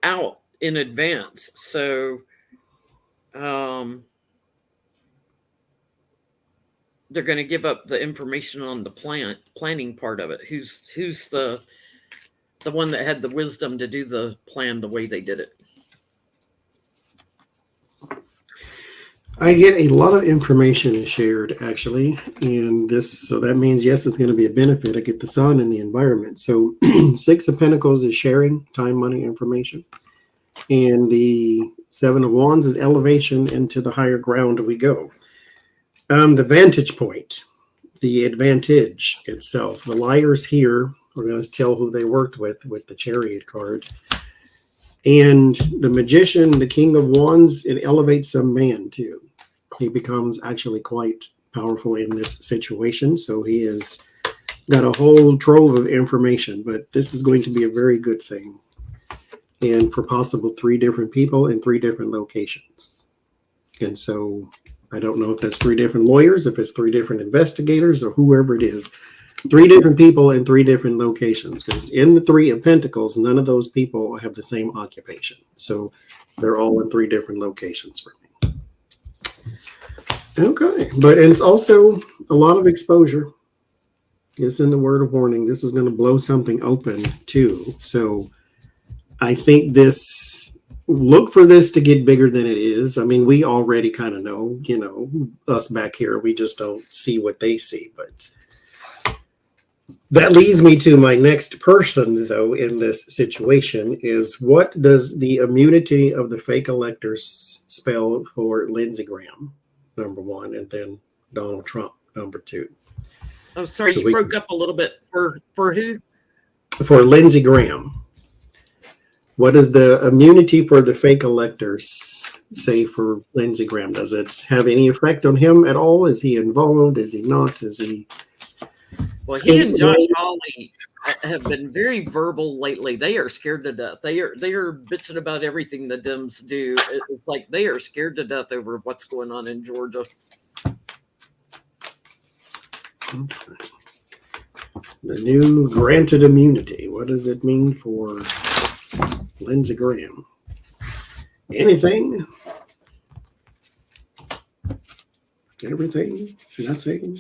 out in advance. So, they're going to give up the information on the planning part of it. Who's the one that had the wisdom to do the plan the way they did it? I get a lot of information shared actually, and so that means yes, it's going to be a benefit. I get the sun and the environment. So 6 of Pentacles is sharing time, money, information, and the 7 of Wands is elevation into the higher ground we go. The vantage point, the advantage itself. The liars here are going to tell who they worked with the Chariot card. And the Magician, the King of Wands, it elevates some man too. He becomes actually quite powerful in this situation. So he has got a whole trove of information, but this is going to be a very good thing. And for possible 3 different people in 3 different locations. And so I don't know if that's 3 different lawyers, if it's 3 different investigators, or whoever it is. 3 different people in 3 different locations. Because in the 3 of Pentacles, none of those people have the same occupation. So they're all in 3 different locations for me. Okay. But it's also a lot of exposure. It's in the word of warning. This is going to blow something open too. So I think look for this to get bigger than it is. I mean, we already kind of know, us back here, we just don't see what they see. But that leads me to my next person, though, in this situation is what does the immunity of the fake electors spell for Lindsey Graham, number 1, and then Donald Trump, number 2? Oh, sorry, you broke up a little bit. For who? For Lindsey Graham. What does the immunity for the fake electors say for Lindsey Graham? Does it have any effect on him at all? Is he involved? Is he not? Is he? Well, he and Josh Hawley have been very verbal lately. They are scared to death. They are bitching about everything the Dems do. It's like they are scared to death over what's going on in Georgia. Okay. The new granted immunity. What does it mean for Lindsey Graham? Anything? Everything? Nothing?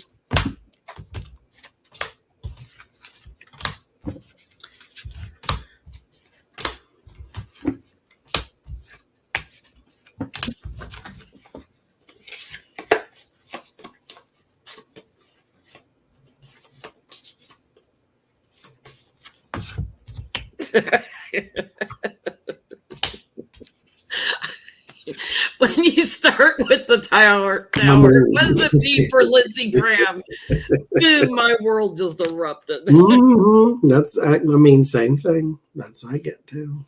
When you start with the tower, what does it mean for Lindsey Graham? Dude, my world just erupted. Mm-hmm. Same thing. That's I get too.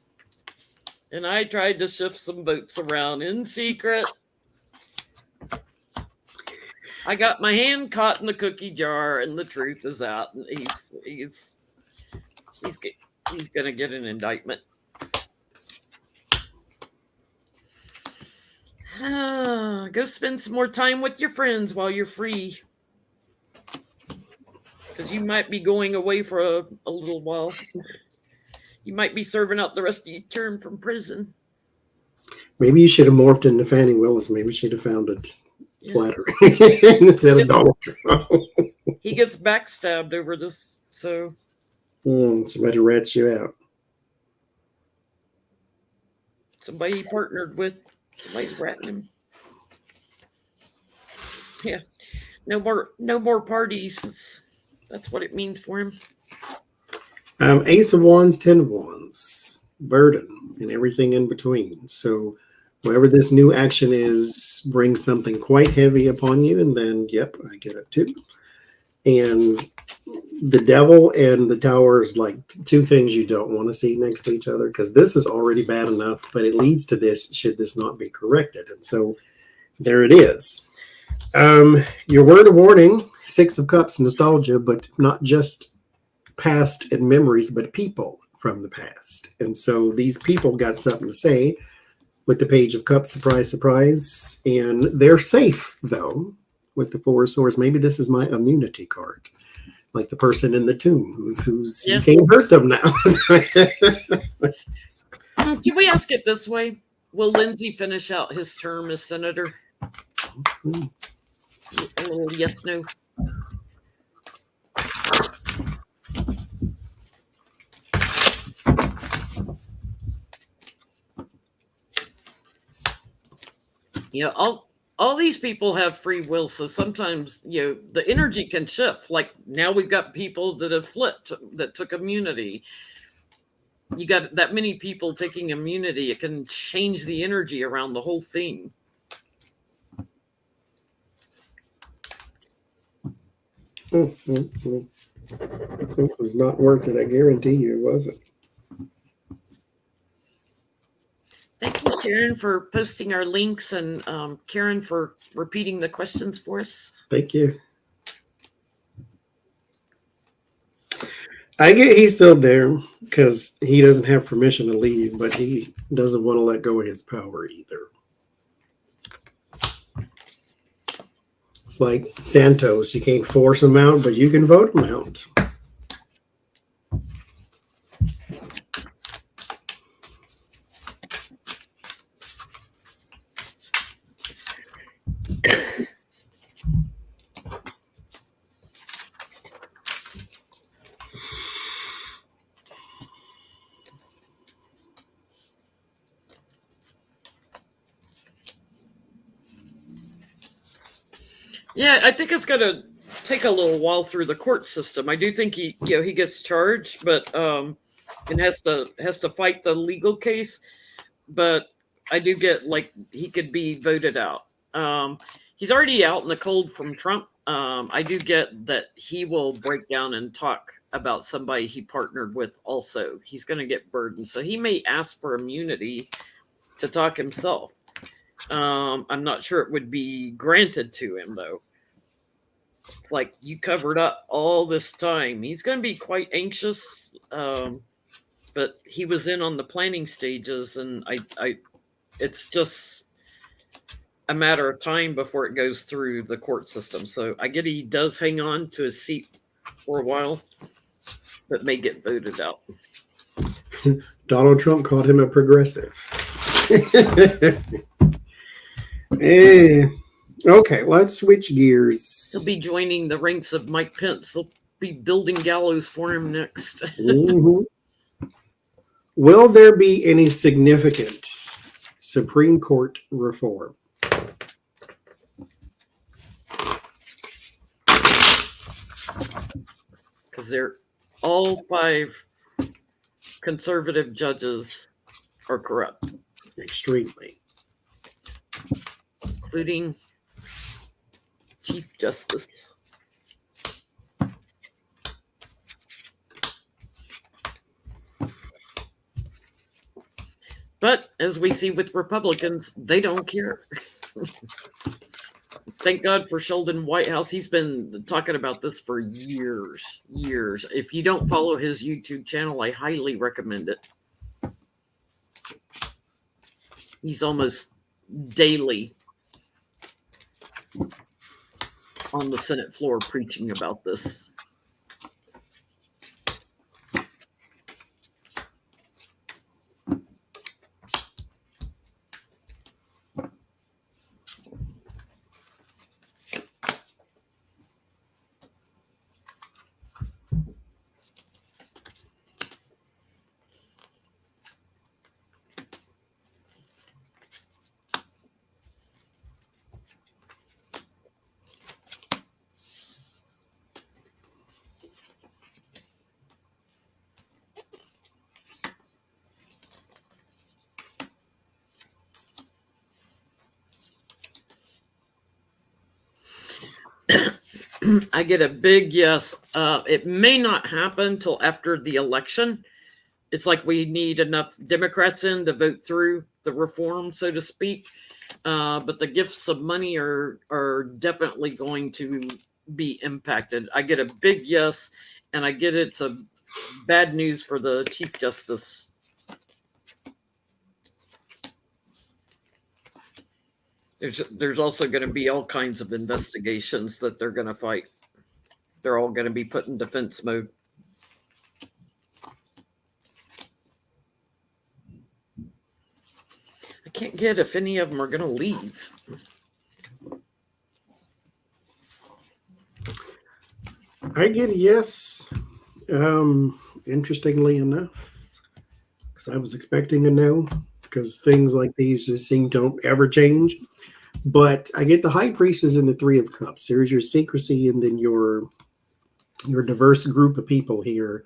And I tried to shift some votes around in secret. I got my hand caught in the cookie jar, and the truth is out. And he's gonna get an indictment. Go spend some more time with your friends while you're free, because you might be going away for a little while. You might be serving out the rest of your term from prison. Maybe you should have morphed into Fannie Willis. Maybe she'd have found it flattering instead of Donald Trump. He gets backstabbed over this, so somebody rats you out. Somebody he partnered with. Somebody's ratting him. Yeah. No more parties. That's what it means for him. Ace of Wands, 10 of Wands, burden, and everything in between. So whatever this new action is brings something quite heavy upon you, and then, yep, I get it too. And the devil and the tower is like 2 things you don't want to see next to each other, because this is already bad enough, but it leads to this should this not be corrected. And so there it is. Your word of warning, Six of Cups, nostalgia, but not just past and memories, but people from the past. And so these people got something to say with the Page of Cups, surprise, surprise. And they're safe, though, with the Four of Swords. Maybe this is my immunity card. Like the person in the tomb who's you can't hurt them now. Can we ask it this way? Will Lindsey finish out his term as senator? A little yes, no. All these people have free will, so sometimes the energy can shift. Like now we've got people that have flipped, that took immunity. You got that many people taking immunity, it can change the energy around the whole thing. This was not worth it, I guarantee you, was it? Thank you, Sharon, for posting our links, and Karen for repeating the questions for us. Thank you. I get he's still there because he doesn't have permission to leave, but he doesn't want to let go of his power either. It's like Santos. You can't force him out, but you can vote him out. Yeah, I think it's going to take a little while through the court system. I do think he gets charged, but and has to fight the legal case. But I do get like he could be voted out. He's already out in the cold from Trump. I do get that he will break down and talk about somebody he partnered with. Also, he's going to get burdened, so he may ask for immunity to talk himself. I'm not sure it would be granted to him, though. It's like you covered up all this time. He's going to be quite anxious, but he was in on the planning stages, and it's just a matter of time before it goes through the court system. So I get he does hang on to his seat for a while, but may get voted out. Donald Trump called him a progressive. Okay, let's switch gears. He'll be joining the ranks of Mike Pence. They'll be building gallows for him next. Mm-hmm. Will there be any significant Supreme Court reform? Because all 5 conservative judges are corrupt. Extremely. Including Chief Justice. But as we see with Republicans, they don't care. Thank God for Sheldon Whitehouse. He's been talking about this for years. If you don't follow his YouTube channel, I highly recommend it. He's almost daily on the Senate floor preaching about this. I get a big yes. It may not happen till after the election. It's like we need enough Democrats in to vote through the reform, so to speak. but the gifts of money are definitely going to be impacted. I get a big yes, and I get it's a bad news for the Chief Justice. There's also going to be all kinds of investigations that they're going to fight. They're all going to be put in defense mode. I can't get if any of them are going to leave. I get a yes. Interestingly enough, because I was expecting a no, because things like these just seem don't ever change. But I get the High Priestess and the Three of Cups. There's your secrecy, and then your diverse group of people here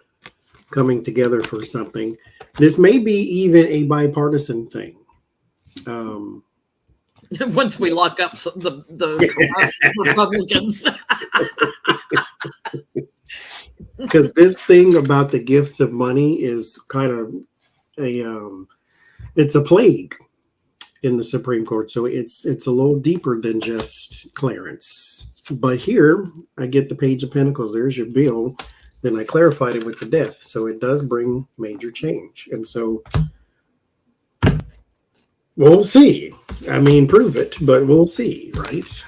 coming together for something. This may be even a bipartisan thing. Once we lock up the Republicans. Because this thing about the gifts of money is kind of it's a plague in the Supreme Court. So it's a little deeper than just Clarence. But here I get the Page of Pentacles. There's your bill. Then I clarified it with the death. So it does bring major change. And so we'll see. I mean, prove it, but we'll see, right?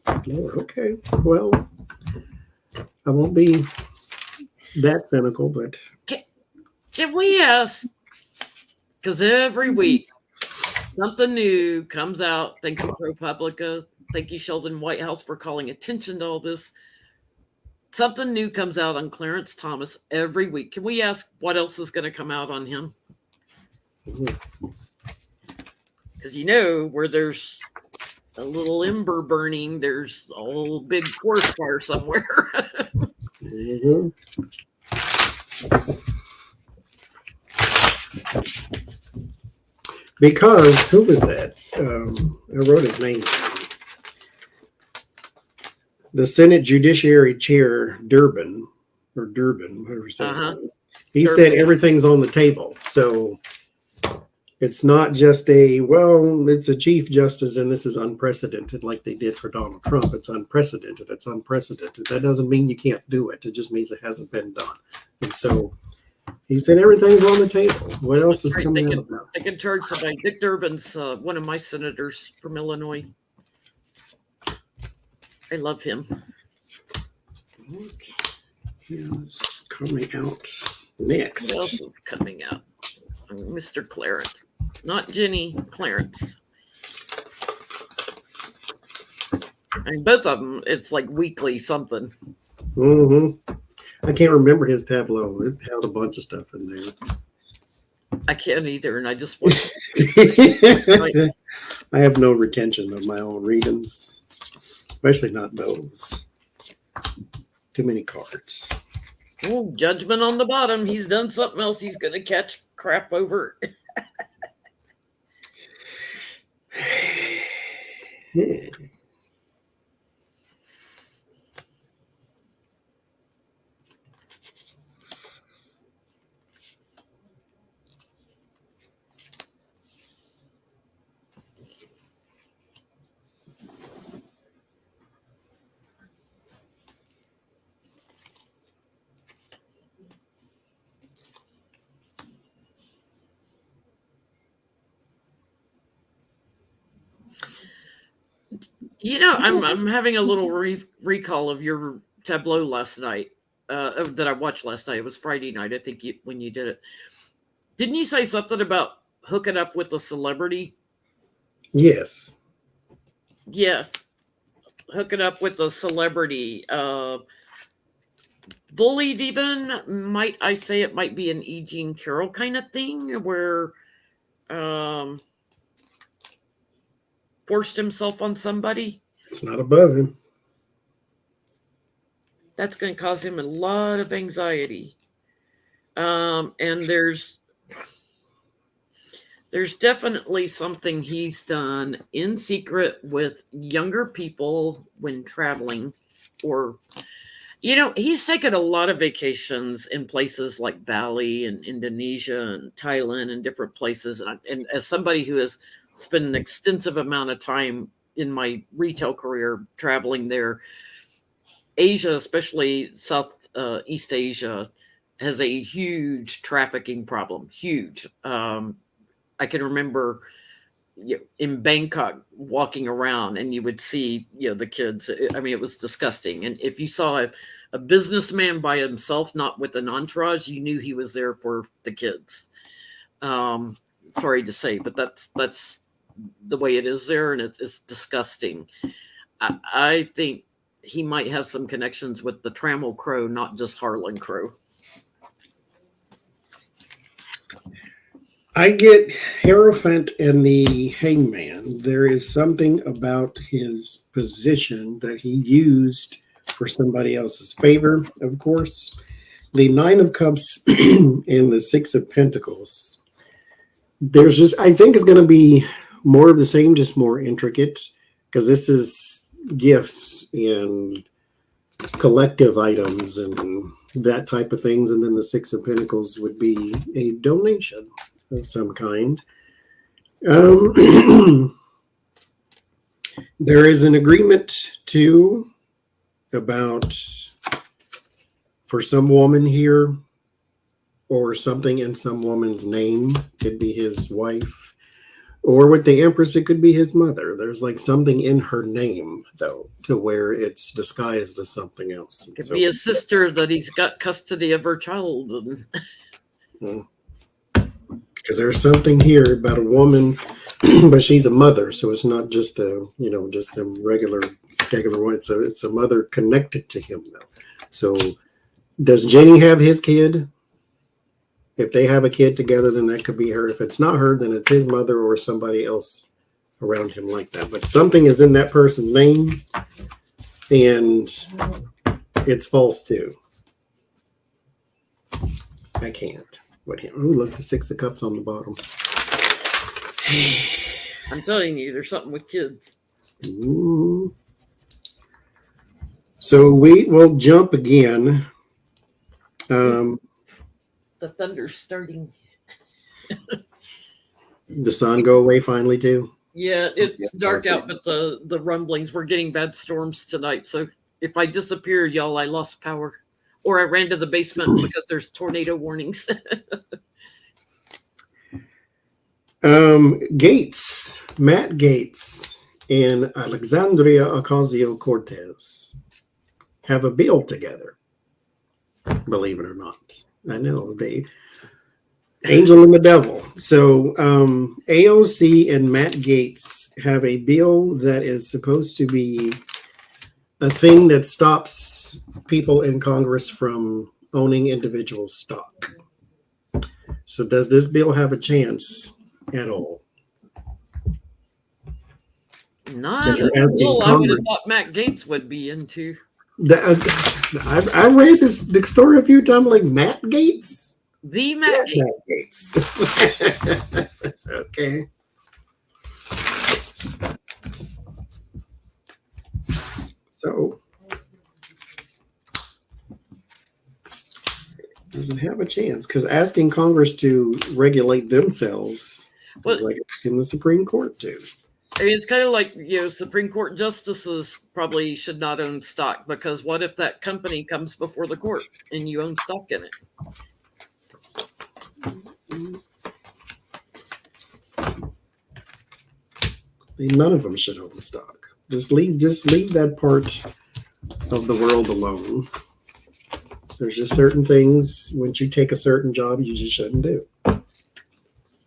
Okay. Well, I won't be that cynical, but can we ask? Because every week something new comes out. Thank you, ProPublica. Thank you, Sheldon Whitehouse, for calling attention to all this. Something new comes out on Clarence Thomas every week. Can we ask what else is going to come out on him? Because where there's a little ember burning, there's a whole big forest fire somewhere. Mm-hmm. Because who was that? I wrote his name down. The Senate Judiciary Chair Durbin, whoever says that. He said everything's on the table. So it's not just it's a Chief Justice and this is unprecedented like they did for Donald Trump. It's unprecedented. It's unprecedented. That doesn't mean you can't do it. It just means it hasn't been done. And so he said everything's on the table. What else is coming out? They can charge somebody. Dick Durbin's one of my senators from Illinois. I love him. Coming out next. What else is coming out? Mr. Clarence. Not Ginny, Clarence. I mean, both of them, it's like weekly something. Mm-hmm. I can't remember his tableau. It had a bunch of stuff in there. I can't either, and I just want I have no retention of my own readings, especially not those. Too many cards. Oh, judgment on the bottom. He's done something else. He's going to catch crap over. I'm having a little recall of your tableau last night that I watched last night. It was Friday night, I think, when you did it. Didn't you say something about hooking up with a celebrity? Yes. Yeah. Hooking up with a celebrity. Bullied even, might I say it might be an E. Jean Carroll kind of thing where forced himself on somebody. It's not above him. That's going to cause him a lot of anxiety. And there's definitely something he's done in secret with younger people when traveling, or, he's taken a lot of vacations in places like Bali and Indonesia and Thailand and different places. And as somebody who has spent an extensive amount of time in my retail career traveling there. Asia, especially Southeast Asia, has a huge trafficking problem. Huge. I can remember in Bangkok walking around and you would see, the kids. I mean, it was disgusting. And if you saw a businessman by himself, not with an entourage, you knew he was there for the kids. Sorry to say, but that's the way it is there, and it's disgusting. I think he might have some connections with the Trammel Crow, not just Harlan Crow. I get Hierophant and the Hangman. There is something about his position that he used for somebody else's favor, of course. The Nine of Cups and the Six of Pentacles. There's just, I think it's going to be more of the same, just more intricate, because this is gifts and collective items and that type of things. And then the Six of Pentacles would be a donation of some kind. There is an agreement too about, for some woman here, or something in some woman's name, could be his wife, or with the Empress, it could be his mother. There's like something in her name, though, to where it's disguised as something else. It could be a sister that he's got custody of her child. Because there's something here about a woman, but she's a mother, so it's not just just some regular one. So it's a mother connected to him, though. So does Jenny have his kid? If they have a kid together, then that could be her. If it's not her, then it's his mother or somebody else around him like that. But something is in that person's name, and it's false too. I can't. Look, the Six of Cups on the bottom. I'm telling you, there's something with kids. Ooh. So we will jump again. The thunder's starting. The sun go away finally too? Yeah, it's dark out, but the rumblings, we're getting bad storms tonight. So if I disappear, y'all, I lost power. Or I ran to the basement because there's tornado warnings. Gates, Matt Gaetz and Alexandria Ocasio-Cortez have a bill together. Believe it or not. I know, they angel and the devil. So AOC and Matt Gaetz have a bill that is supposed to be a thing that stops people in Congress from owning individual stock. So does this bill have a chance at all? Not a bill I would have thought Matt Gaetz would be into. I read the story a few times, like Matt Gaetz? The Matt Gaetz. Okay. So, doesn't have a chance, because asking Congress to regulate themselves is like asking the Supreme Court to. I mean, it's kind of like, Supreme Court justices probably should not own stock, because what if that company comes before the court and you own stock in it? None of them should own stock. Just leave that part of the world alone. There's just certain things, once you take a certain job, you just shouldn't do.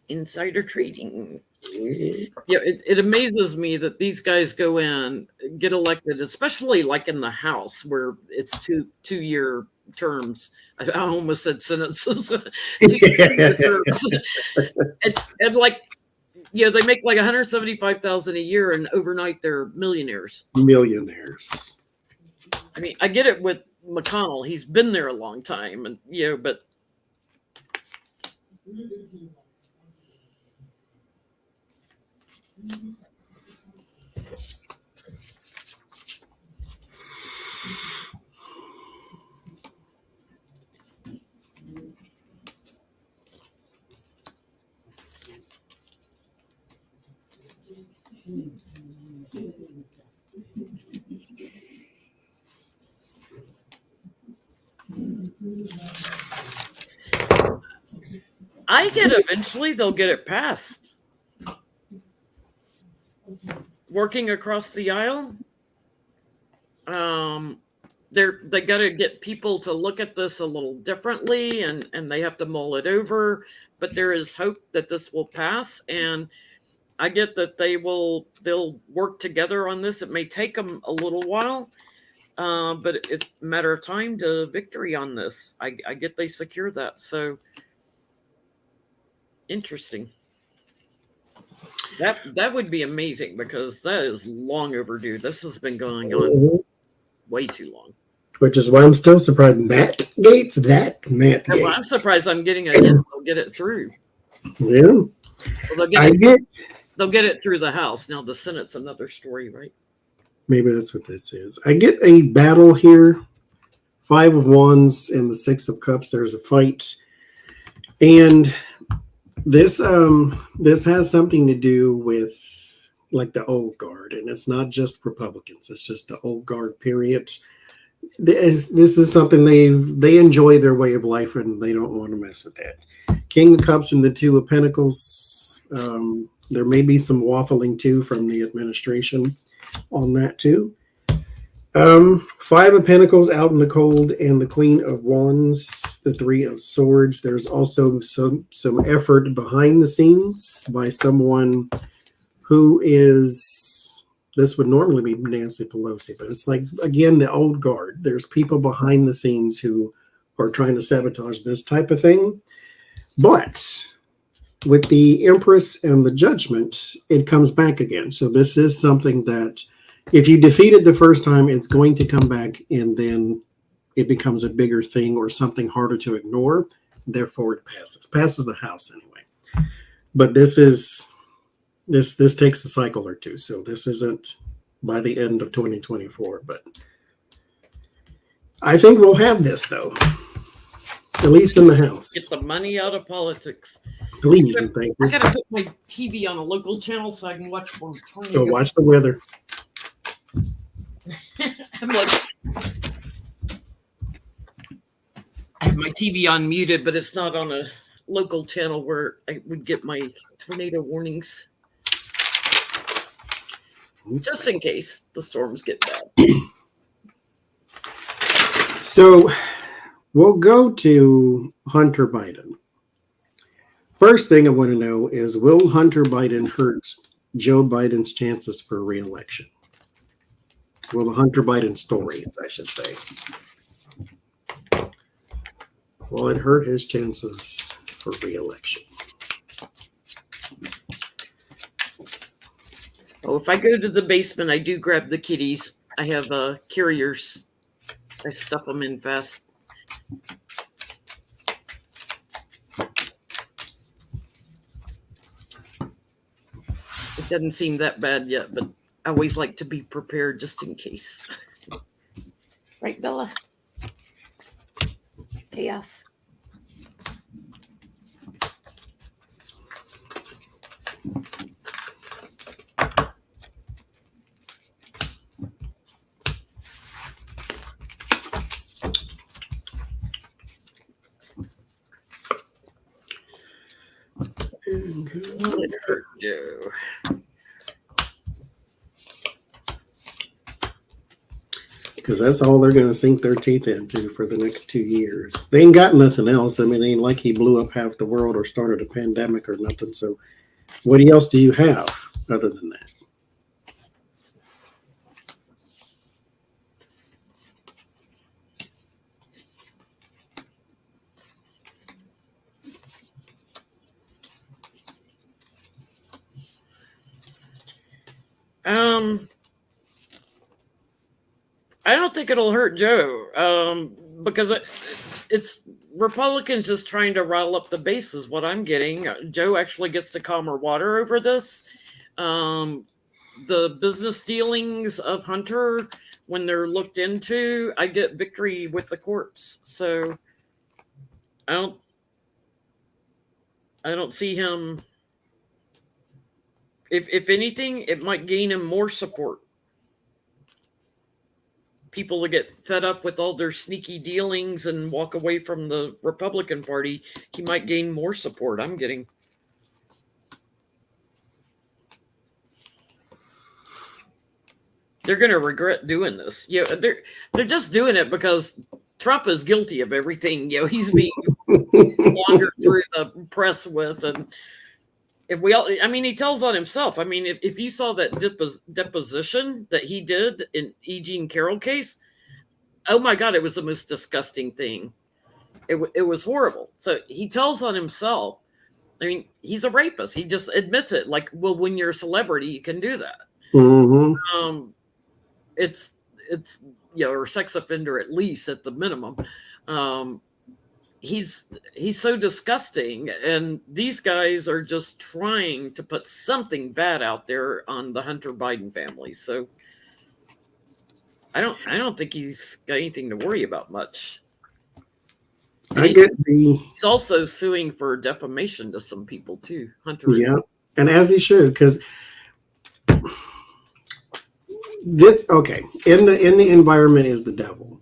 Insider trading. Yeah, it amazes me that these guys go in, get elected, especially like in the House where it's two-year terms. I almost said sentences. 2-year terms. and like, they make like $175,000 a year, and overnight they're millionaires. Millionaires. I mean, I get it with McConnell. He's been there a long time, and but. I get eventually they'll get it passed. Working across the aisle, they got to get people to look at this a little differently, and they have to mull it over. But there is hope that this will pass, and I get that they'll work together on this. It may take them a little while, but it's a matter of time to victory on this. I get they secure that. So interesting. That would be amazing, because that is long overdue. This has been going on way too long. Which is why I'm still surprised. Matt Gates. Well, I'm surprised I'm getting a yes. They'll get it through. Yeah. Well, they'll get it through the House. Now the Senate's another story, right? Maybe that's what this is. I get a battle here. 5 of Wands and the 6 of Cups. There's a fight. And this has something to do with like the old guard. And it's not just Republicans. It's just the old guard period. This is something they enjoy their way of life, and they don't want to mess with that. King of Cups and the 2 of Pentacles. There may be some waffling too from the administration on that too. 5 of Pentacles out in the cold, and the Queen of Wands, the 3 of Swords. There's also some effort behind the scenes by someone who is. This would normally be Nancy Pelosi, but it's like, again, the old guard. There's people behind the scenes who are trying to sabotage this type of thing. But with the Empress and the Judgment, it comes back again. So this is something that if you defeat it the first time, it's going to come back, and then it becomes a bigger thing or something harder to ignore. Therefore, it passes the House anyway. But this takes a cycle or two, so this isn't by the end of 2024. But I think we'll have this, though, at least in the House. Get the money out of politics. Please and thank you. I gotta put my TV on a local channel so I can watch for tornadoes. Go watch the weather. I'm like, I have my TV on muted, but it's not on a local channel where I would get my tornado warnings. Just in case the storms get bad. So we'll go to Hunter Biden. First thing I want to know is, will Hunter Biden hurt Joe Biden's chances for re-election? Well, the Hunter Biden stories, I should say. Will it hurt his chances for re-election? Oh, if I go to the basement, I do grab the kitties. I have carriers. I stuff them in fast. It doesn't seem that bad yet, but I always like to be prepared just in case. Right, Bella? Chaos. Will it hurt Joe? Because that's all they're going to sink their teeth into for the next 2 years. They ain't got nothing else. I mean, it ain't like he blew up half the world or started a pandemic or nothing. So what else do you have other than that? I don't think it'll hurt Joe, because it's Republicans just trying to rile up the base is what I'm getting. Joe actually gets to calmer water over this. The business dealings of Hunter, when they're looked into, I get victory with the courts. So I don't see him. If anything, it might gain him more support. people to get fed up with all their sneaky dealings and walk away from the Republican Party, he might gain more support. I'm getting. They're going to regret doing this. They're just doing it because Trump is guilty of everything. He's being wandered through the press with, and if we all, he tells on himself. If you saw that deposition that he did in E. Jean Carroll case, oh my God, it was the most disgusting thing. It was horrible. So he tells on himself. He's a rapist. He just admits it. Like, well, when you're a celebrity, you can do that. Mm-hmm. It's or sex offender at least at the minimum. He's so disgusting, and these guys are just trying to put something bad out there on the Hunter Biden family. So I don't think he's got anything to worry about much. He's also suing for defamation to some people too. Hunter. Yeah, and as he should, because in the environment is the devil.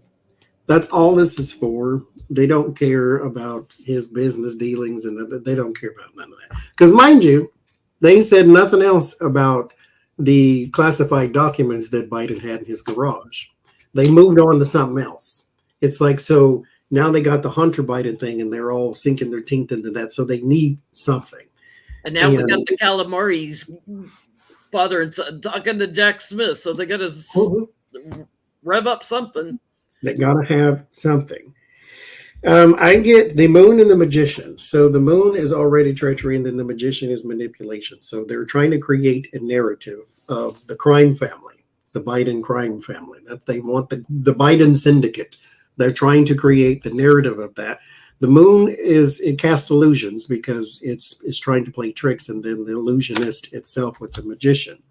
That's all this is for. They don't care about his business dealings, and they don't care about none of that. Because mind you, they said nothing else about the classified documents that Biden had in his garage. They moved on to something else. It's like, so now they got the Hunter Biden thing, and they're all sinking their teeth into that. So they need something. And now we got the Calamari's father and son talking to Jack Smith. So they got to rev up something. They got to have something. I get the moon and the magician. So the moon is already treachery, and then the magician is manipulation. So they're trying to create a narrative of the crime family, the Biden crime family, that they want the Biden syndicate. They're trying to create the narrative of that. The moon it casts illusions because it's trying to play tricks, and then the illusionist itself with the magician.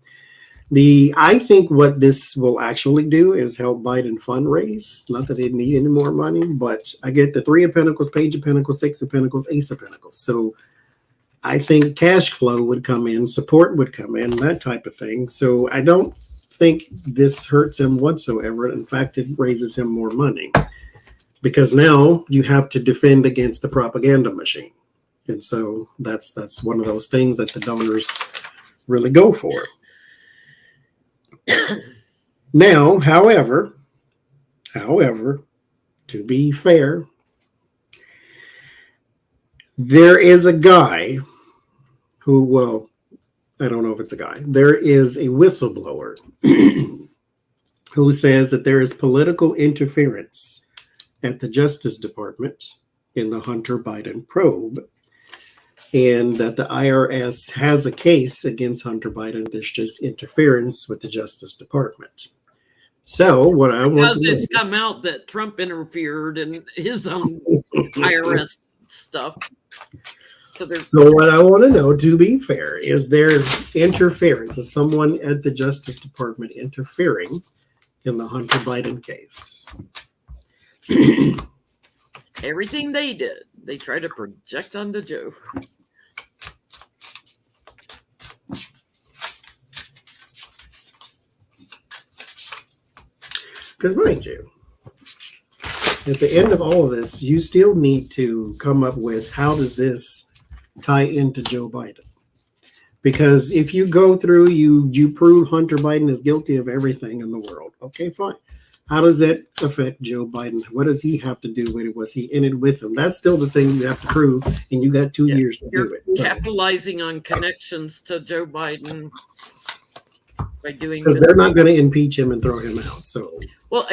I think what this will actually do is help Biden fundraise. Not that they need any more money, but I get the 3 of Pentacles, Page of Pentacles, 6 of Pentacles, Ace of Pentacles. So I think cash flow would come in, support would come in, that type of thing. So I don't think this hurts him whatsoever. In fact, it raises him more money because now you have to defend against the propaganda machine. And so that's one of those things that the donors really go for. Now, however, to be fair, there is a guy who, well, I don't know if it's a guy. There is a whistleblower who says that there is political interference at the Justice Department in the Hunter Biden probe, and that the IRS has a case against Hunter Biden. There's just interference with the Justice Department. So what I want because it's come out that Trump interfered in his own IRS stuff. So what I want to know, to be fair, is there interference? Is someone at the Justice Department interfering in the Hunter Biden case? Everything they did, they try to project onto Joe. Because mind you, at the end of all of this, you still need to come up with how does this tie into Joe Biden? Because if you go through, you prove Hunter Biden is guilty of everything in the world. Okay, fine. How does that affect Joe Biden? What does he have to do with it? Was he in it with him? That's still the thing you have to prove, and you got 2 years to do it. Capitalizing on connections to Joe Biden by doing, because they're not going to impeach him and throw him out. So, well,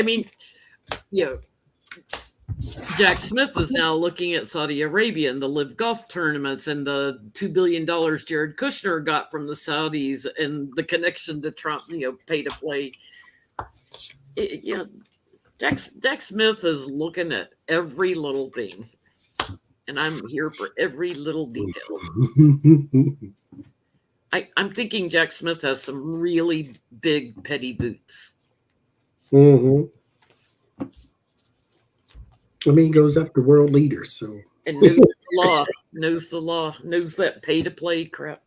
Jack Smith is now looking at Saudi Arabia and the Live Golf tournaments and the $2 billion Jared Kushner got from the Saudis and the connection to Trump, pay to play. Jack Smith is looking at every little thing, and I'm here for every little detail. I'm thinking Jack Smith has some really big petty boots. Mm-hmm. He goes after world leaders, so and knows the law, knows that pay to play crap.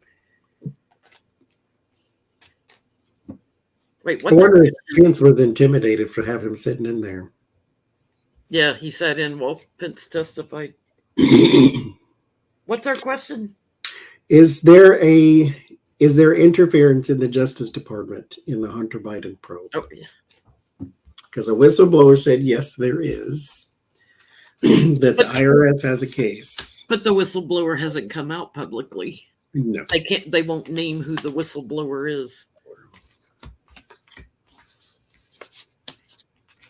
Wait, I what's our wonder if question? Pence was intimidated for having him sitting in there. Yeah, he sat in while Pence testified. What's our question? Is there interference in the Justice Department in the Hunter Biden probe? Oh, yeah. Because a whistleblower said yes, there is. That the IRS has a case. But the whistleblower hasn't come out publicly. No. They won't name who the whistleblower is.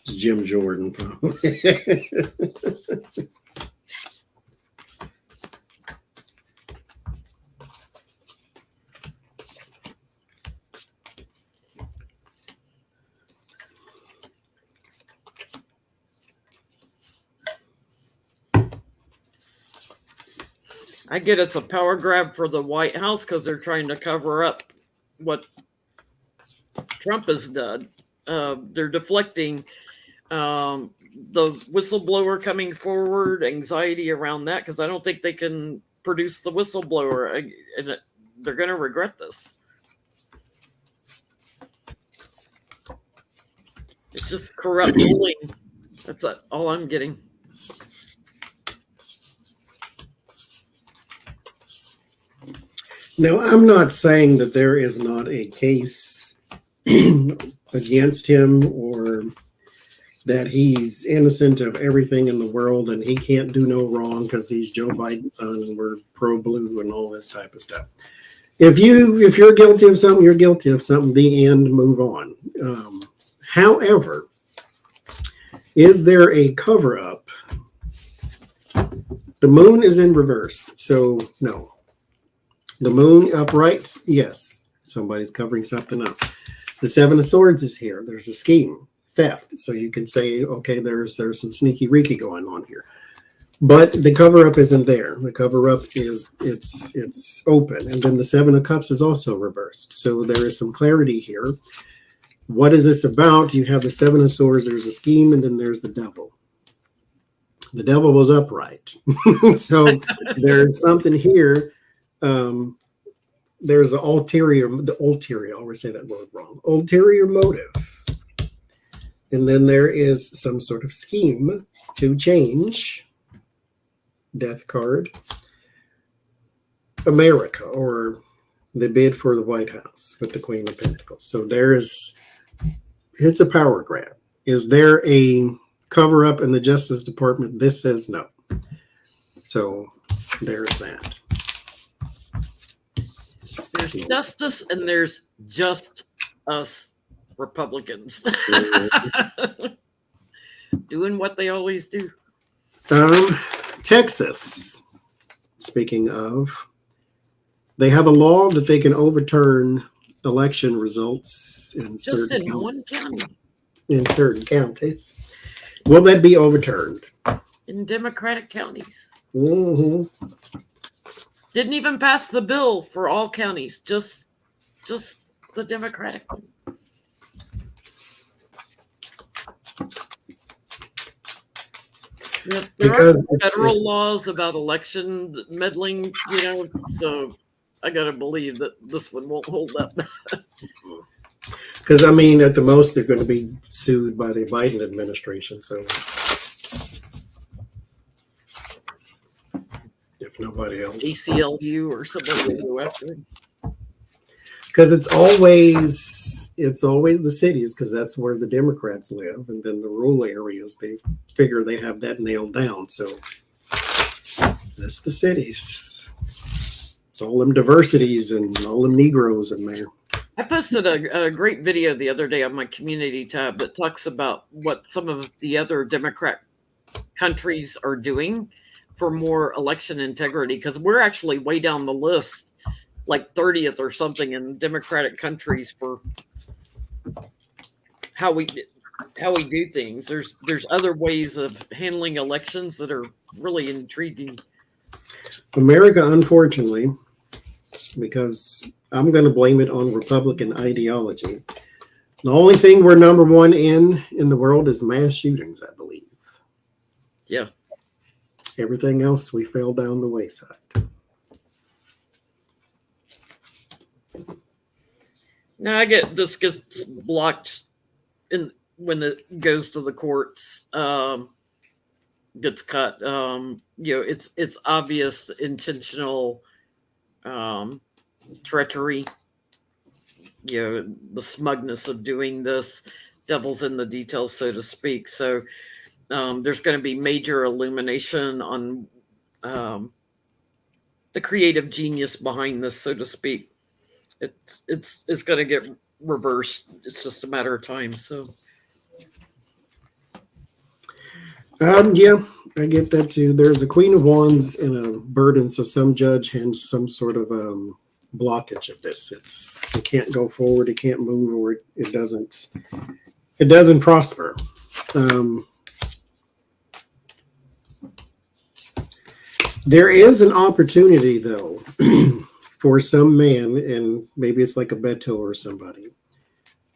It's Jim Jordan, probably. I get it's a power grab for the White House because they're trying to cover up what Trump has done. They're deflecting the whistleblower coming forward, anxiety around that, because I don't think they can produce the whistleblower, and they're going to regret this. It's just corrupt bullying. That's all I'm getting. Now, I'm not saying that there is not a case against him or that he's innocent of everything in the world and he can't do no wrong because he's Joe Biden's son and we're pro-blue and all this type of stuff. If you're guilty of something, you're guilty of something. The end. Move on. However, is there a cover-up? The moon is in reverse, so no. The moon upright, yes. Somebody's covering something up. The Seven of Swords is here. There's a scheme, theft. So you can say, okay, there's some sneaky reeky going on here. But the cover-up isn't there. The cover-up is it's open. And then the Seven of Cups is also reversed. So there is some clarity here. What is this about? You have the Seven of Swords, there's a scheme, and then there's the devil. The devil was upright. So there's something here. There's an ulterior, I always say that word wrong, ulterior motive. And then there is some sort of scheme to change, death card, America, or the bid for the White House with the Queen of Pentacles. So it's a power grab. Is there a cover up in the Justice Department? This says no. So there's that. There's justice and there's just us Republicans doing what they always do. Texas, speaking of, they have a law that they can overturn election results in Just certain in one county. In certain counties. Will that be overturned? In Democratic counties. Mm-hmm. Didn't even pass the bill for all counties, just the Democratic one. Yep, there are federal laws about election meddling, so I got to believe that this one won't hold up. Because, I mean, at the most, they're going to be sued by the Biden administration. So, if nobody else. ACLU or somebody will go after it. Because it's always the cities, because that's where the Democrats live, and then the rural areas, they figure they have that nailed down. So that's the cities. It's all them diversities and all them Negroes in there. I posted a great video the other day on my community tab that talks about what some of the other Democrat countries are doing for more election integrity, because we're actually way down the list, like 30th or something in Democratic countries for how we do things. There's other ways of handling elections that are really intriguing. America, unfortunately, because I'm going to blame it on Republican ideology. The only thing we're number one in the world is mass shootings, I believe. Yeah. Everything else, we fell down the wayside. Now I get this gets blocked when it goes to the courts. Gets cut. It's obvious intentional treachery. The smugness of doing this, devil's in the details, so to speak. So there's going to be major illumination on the creative genius behind this, so to speak. It's going to get reversed. It's just a matter of time. So. Yeah, I get that too. There's a Queen of Wands and a burden, so some judge has some sort of blockage of this. It can't go forward, it can't move, or it doesn't prosper. There is an opportunity though for some man, and maybe it's like a Beto or somebody,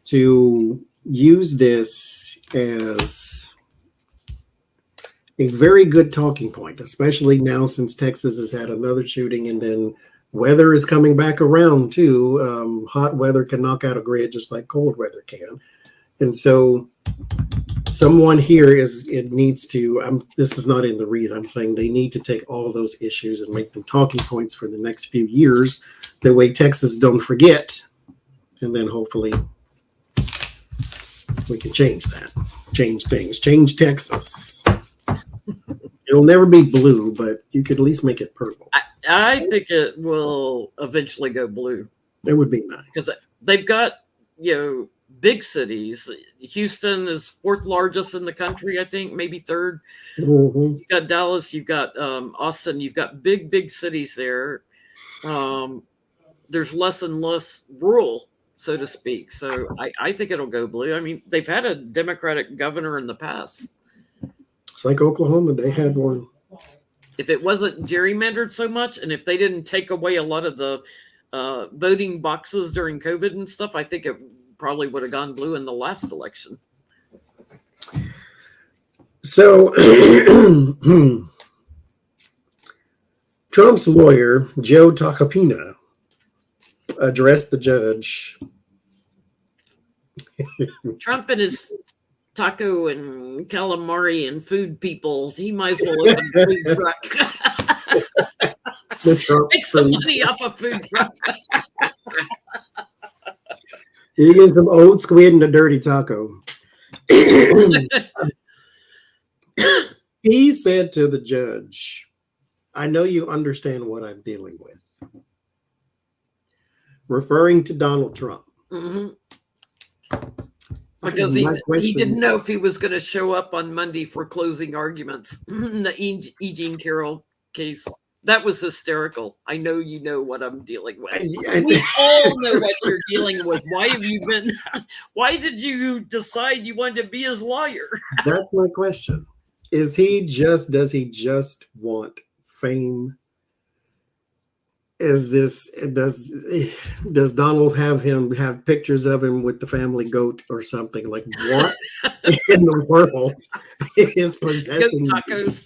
to use this as a very good talking point, especially now since Texas has had another shooting, and then weather is coming back around too. Hot weather can knock out a grid just like cold weather can. And so someone here needs to, this is not in the read, I'm saying they need to take all those issues and make them talking points for the next few years. That way Texas don't forget. And then hopefully we can change that, change things, change Texas. It'll never be blue, but you could at least make it purple. I think it will eventually go blue. That would be nice. Because they've got, big cities. Houston is 4th largest in the country, I think, maybe 3rd. Mm-hmm. You've got Dallas, you've got Austin, you've got big cities there. There's less and less rural, so to speak. So I think it'll go blue. I mean, they've had a Democratic governor in the past. It's like Oklahoma, they had one. If it wasn't gerrymandered so much, and if they didn't take away a lot of the voting boxes during COVID and stuff, I think it probably would have gone blue in the last election. So Trump's lawyer, Joe Tacopina, addressed the judge. Trump and his taco and calamari and food people, he might as well open a food truck. The Trump Make some money off a food truck. You get some old squid and a dirty taco. He said to the judge, I know you understand what I'm dealing with. Referring to Donald Trump. Mm-hmm. Because he didn't know if he was going to show up on Monday for closing arguments. The E. Jean Carroll case. That was hysterical. I know you know what I'm dealing with. We all know what you're dealing with. Why did you decide you wanted to be his lawyer? That's my question. Does he just want fame? Does Donald have pictures of him with the family goat or something? Like, what in the world is possessing goat tacos?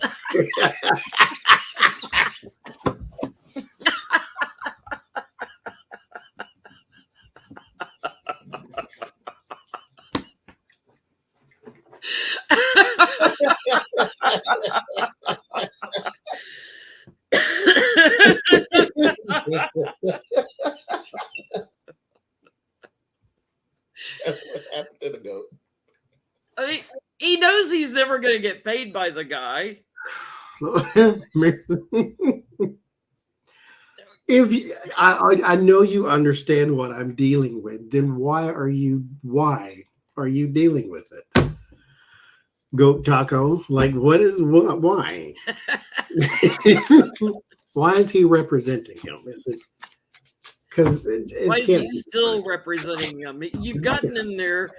That's what happened to the goat. I mean, he knows he's never going to get paid by the guy. I know you understand what I'm dealing with, then why are you dealing with it? Goat taco, like why? Why is he representing him? Is it because why is he still representing him? You've gotten in there.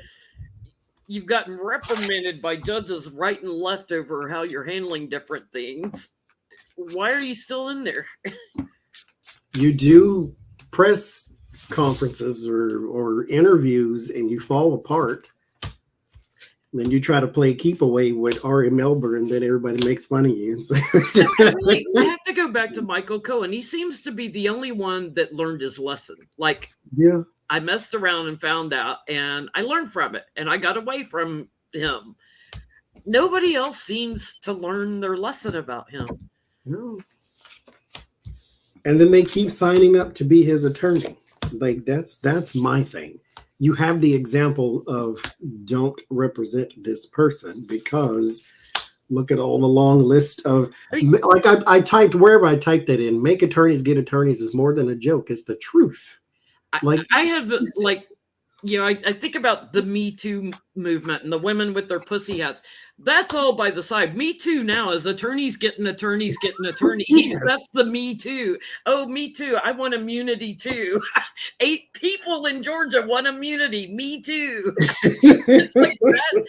You've gotten reprimanded by judges right and left over how you're handling different things. Why are you still in there? You do press conferences or interviews and you fall apart. And then you try to play keep away with Ari Melber, and then everybody makes fun of you. I have to go back to Michael Cohen. He seems to be the only one that learned his lesson. Like, yeah, I messed around and found out, and I learned from it, and I got away from him. Nobody else seems to learn their lesson about him. No. And then they keep signing up to be his attorney. Like that's my thing. You have the example of don't represent this person because look at all the long list of, like I typed wherever I typed that in, make attorneys get attorneys is more than a joke. It's the truth. Like I have like, you know, I think about the Me Too movement and the women with their pussy hats. That's all by the side. Me Too now is attorneys getting attorneys getting attorneys. Yes. That's the Me Too. Oh, me too. I want immunity too. 8 people in Georgia want immunity. Me too. It's like that.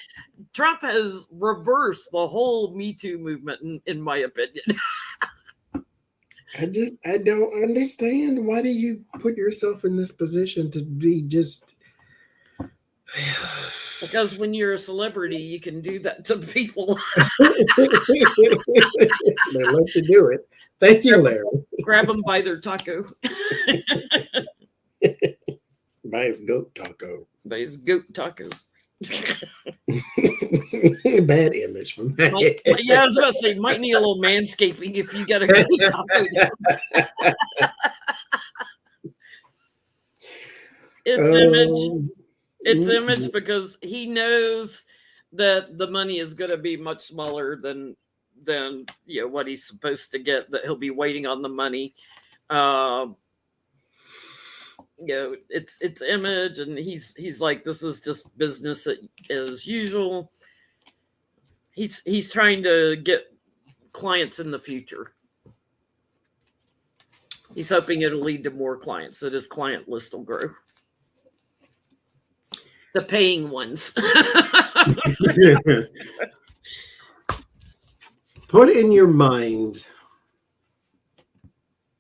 Trump has reversed the whole Me Too movement, in my opinion. I don't understand. Why do you put yourself in this position to be just... Because when you're a celebrity, you can do that to people. They let you do it. Thank you, Larry. Grab them by their taco. By his goat taco. By his goat taco. Bad image from that. Yeah, I was about to say, might need a little manscaping if you got a goat taco. It's image. It's image because he knows that the money is going to be much smaller than you know what he's supposed to get. That he'll be waiting on the money. You know, it's image, and he's like, this is just business as usual. He's trying to get clients in the future. He's hoping it'll lead to more clients, that his client list will grow. The paying ones. Put in your mind,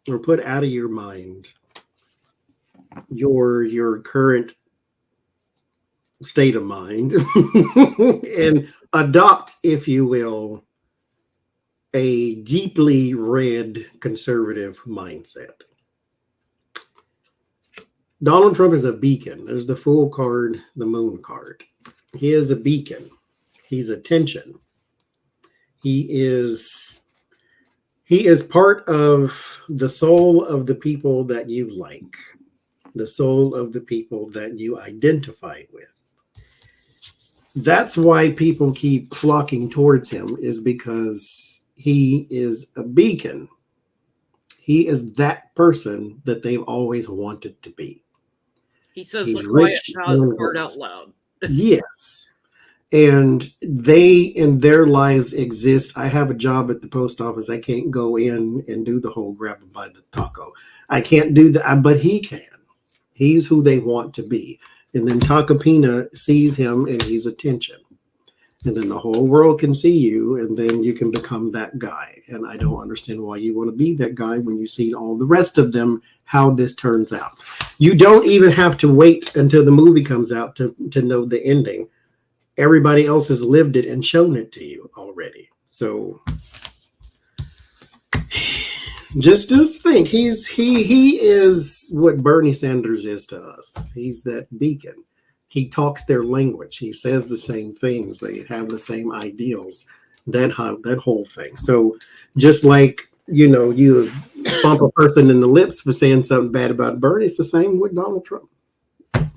or put out of your mind, your current state of mind and adopt, if you will, a deeply red conservative mindset. Donald Trump is a beacon. There's the Fool card, the Moon card. He is a beacon. He's attention. He is part of the soul of the people that you like, the soul of the people that you identify with. That's why people keep flocking towards him, is because he is a beacon. He is that person that they've always wanted to be. He says the quiet part out loud. Yes. And they, in their lives, exist. I have a job at the post office. I can't go in and do the whole grab and buy the taco. I can't do that, but he can. He's who they want to be. And then Tacopina sees him and he's attention. And then the whole world can see you, and then you can become that guy. And I don't understand why you want to be that guy when you see all the rest of them, how this turns out. You don't even have to wait until the movie comes out to know the ending. Everybody else has lived it and shown it to you already. So just think, he is what Bernie Sanders is to us. He's that beacon. He talks their language. He says the same things. They have the same ideals. That whole thing. So just like, you know, you bump a person in the lips for saying something bad about Bernie, it's the same with Donald Trump.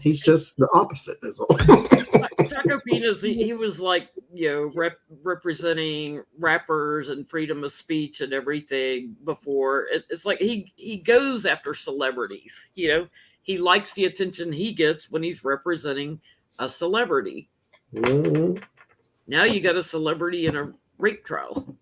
He's just the opposite, is all. Tacopina's, he was like, you know, representing rappers and freedom of speech and everything before. It's like he goes after celebrities, you know. He likes the attention he gets when he's representing a celebrity. Mm-hmm. Now you got a celebrity in a rape trial.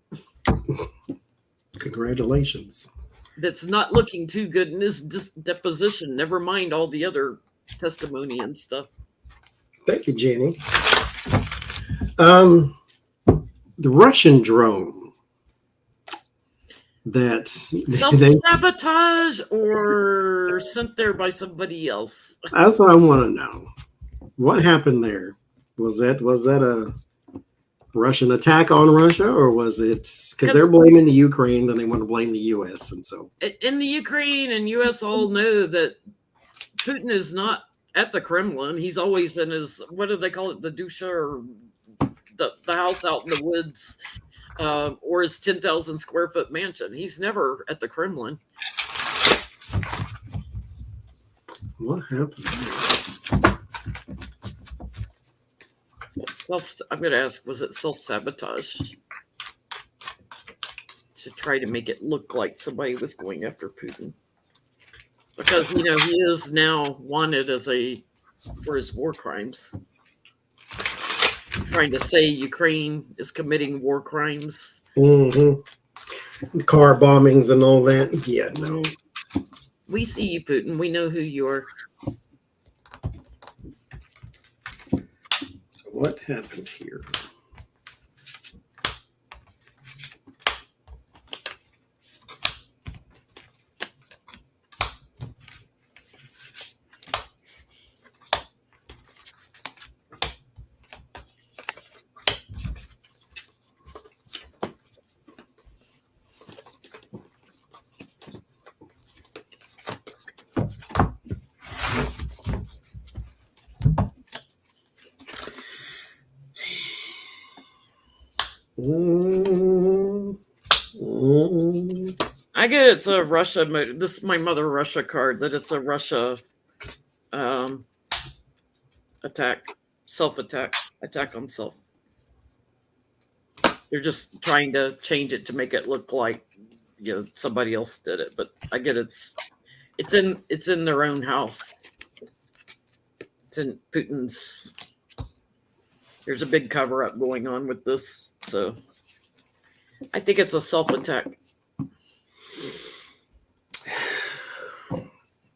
Congratulations. That's not looking too good in his deposition. Never mind all the other testimony and stuff. Thank you, Jenny. The Russian drone that self-sabotage or sent there by somebody else. That's what I want to know. What happened there? Was that a Russian attack on Russia, or was it because they're blaming the Ukraine, then they want to blame the U.S. and so in the Ukraine and U.S. all know that Putin is not at the Kremlin. He's always in his, what do they call it, the Dusha, or the house out in the woods, or his 10,000 square foot mansion. He's never at the Kremlin. What happened? I'm going to ask, was it self-sabotage? To try to make it look like somebody was going after Putin. Because, he is now wanted for his war crimes. He's trying to say Ukraine is committing war crimes. Mm-hmm. Car bombings and all that. Yeah, no. We see you, Putin. We know who you are. So what happened here? I get it's a Russia. This is my Mother Russia card. That it's a Russia attack, self-attack, attack on self. They're just trying to change it to make it look like somebody else did it. But I get it's in their own house. It's in Putin's. There's a big cover up going on with this, so I think it's a self-attack.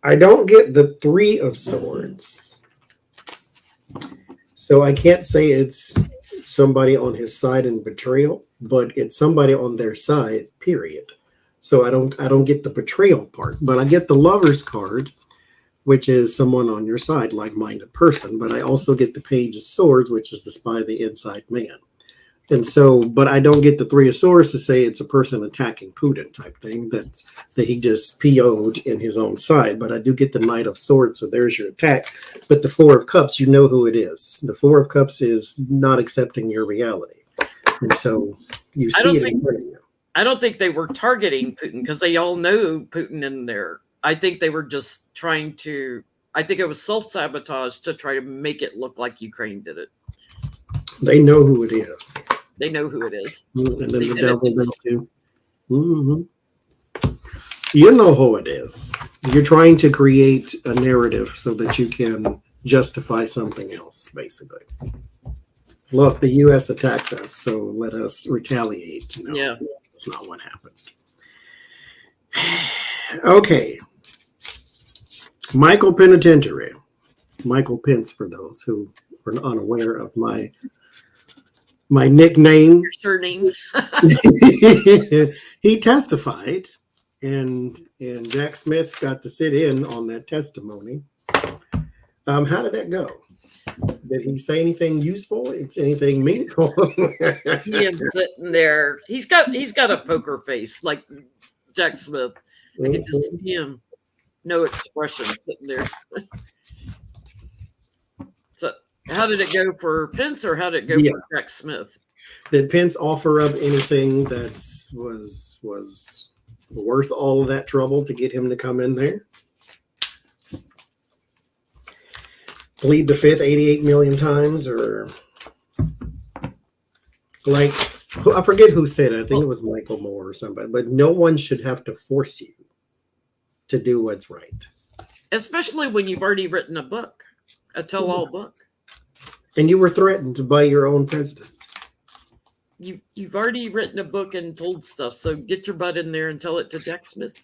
I don't get the Three of Swords, so I can't say it's somebody on his side in betrayal, but it's somebody on their side, period. So I don't get the betrayal part, but I get the Lover's card, which is someone on your side, like-minded person. But I also get the Page of Swords, which is the spy, the inside man. And so, but I don't get the Three of Swords to say it's a person attacking Putin type thing that he just PO'd in his own side. But I do get the Knight of Swords, so there's your attack. But the Four of Cups, you know who it is. The Four of Cups is not accepting your reality. And so you see it in front of you. I don't think they were targeting Putin because they all know Putin in there. I think they were just trying to, I think it was self-sabotage to try to make it look like Ukraine did it. They know who it is. They know who it is. And then the devil does too. Mm-hmm. You know who it is. You're trying to create a narrative so that you can justify something else, basically. Look, the U.S. attacked us, so let us retaliate. No, yeah. That's not what happened. Okay. Michael Penitentiary. Michael Pence, for those who are unaware of my nickname. Your surname. He testified, and Jack Smith got to sit in on that testimony. How did that go? Did he say anything useful? Anything meaningful? See him sitting there. He's got a poker face like Jack Smith. I can just see him, no expression, sitting there. So, how did it go for Pence, or how did it go for Jack Smith? Did Pence offer up anything that was worth all of that trouble to get him to come in there? Plead the fifth 88 million times, or like, I forget who said it. I think it was Michael Moore or somebody, but no one should have to force you to do what's right. Especially when you've already written a book, a tell-all book. And you were threatened by your own president. You've already written a book and told stuff, so get your butt in there and tell it to Jack Smith.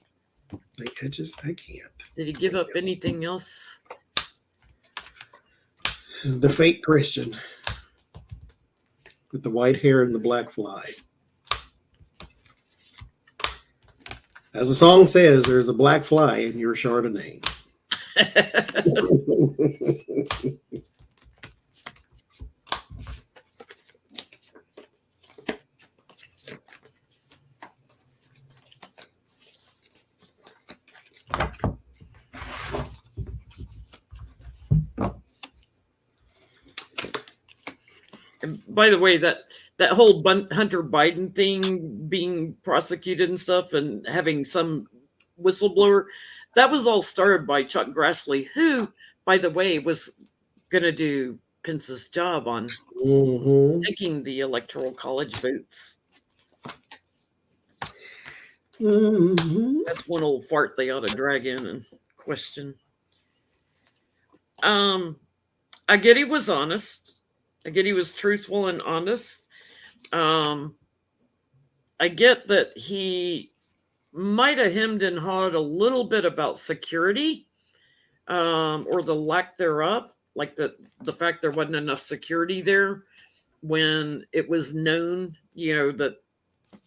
Like, I can't. Did he give up anything else? The fake Christian with the white hair and the black fly. As the song says, there's a black fly in your Chardonnay. And by the way, that whole Hunter Biden thing being prosecuted and stuff, and having some whistleblower, that was all started by Chuck Grassley, who, by the way, was going to do Pence's job on taking the electoral college votes. That's one old fart they ought to drag in and question. I get he was honest. I get he was truthful and honest. I get that he might have hemmed and hawed a little bit about security, or the lack thereof, like the fact there wasn't enough security there when it was known, that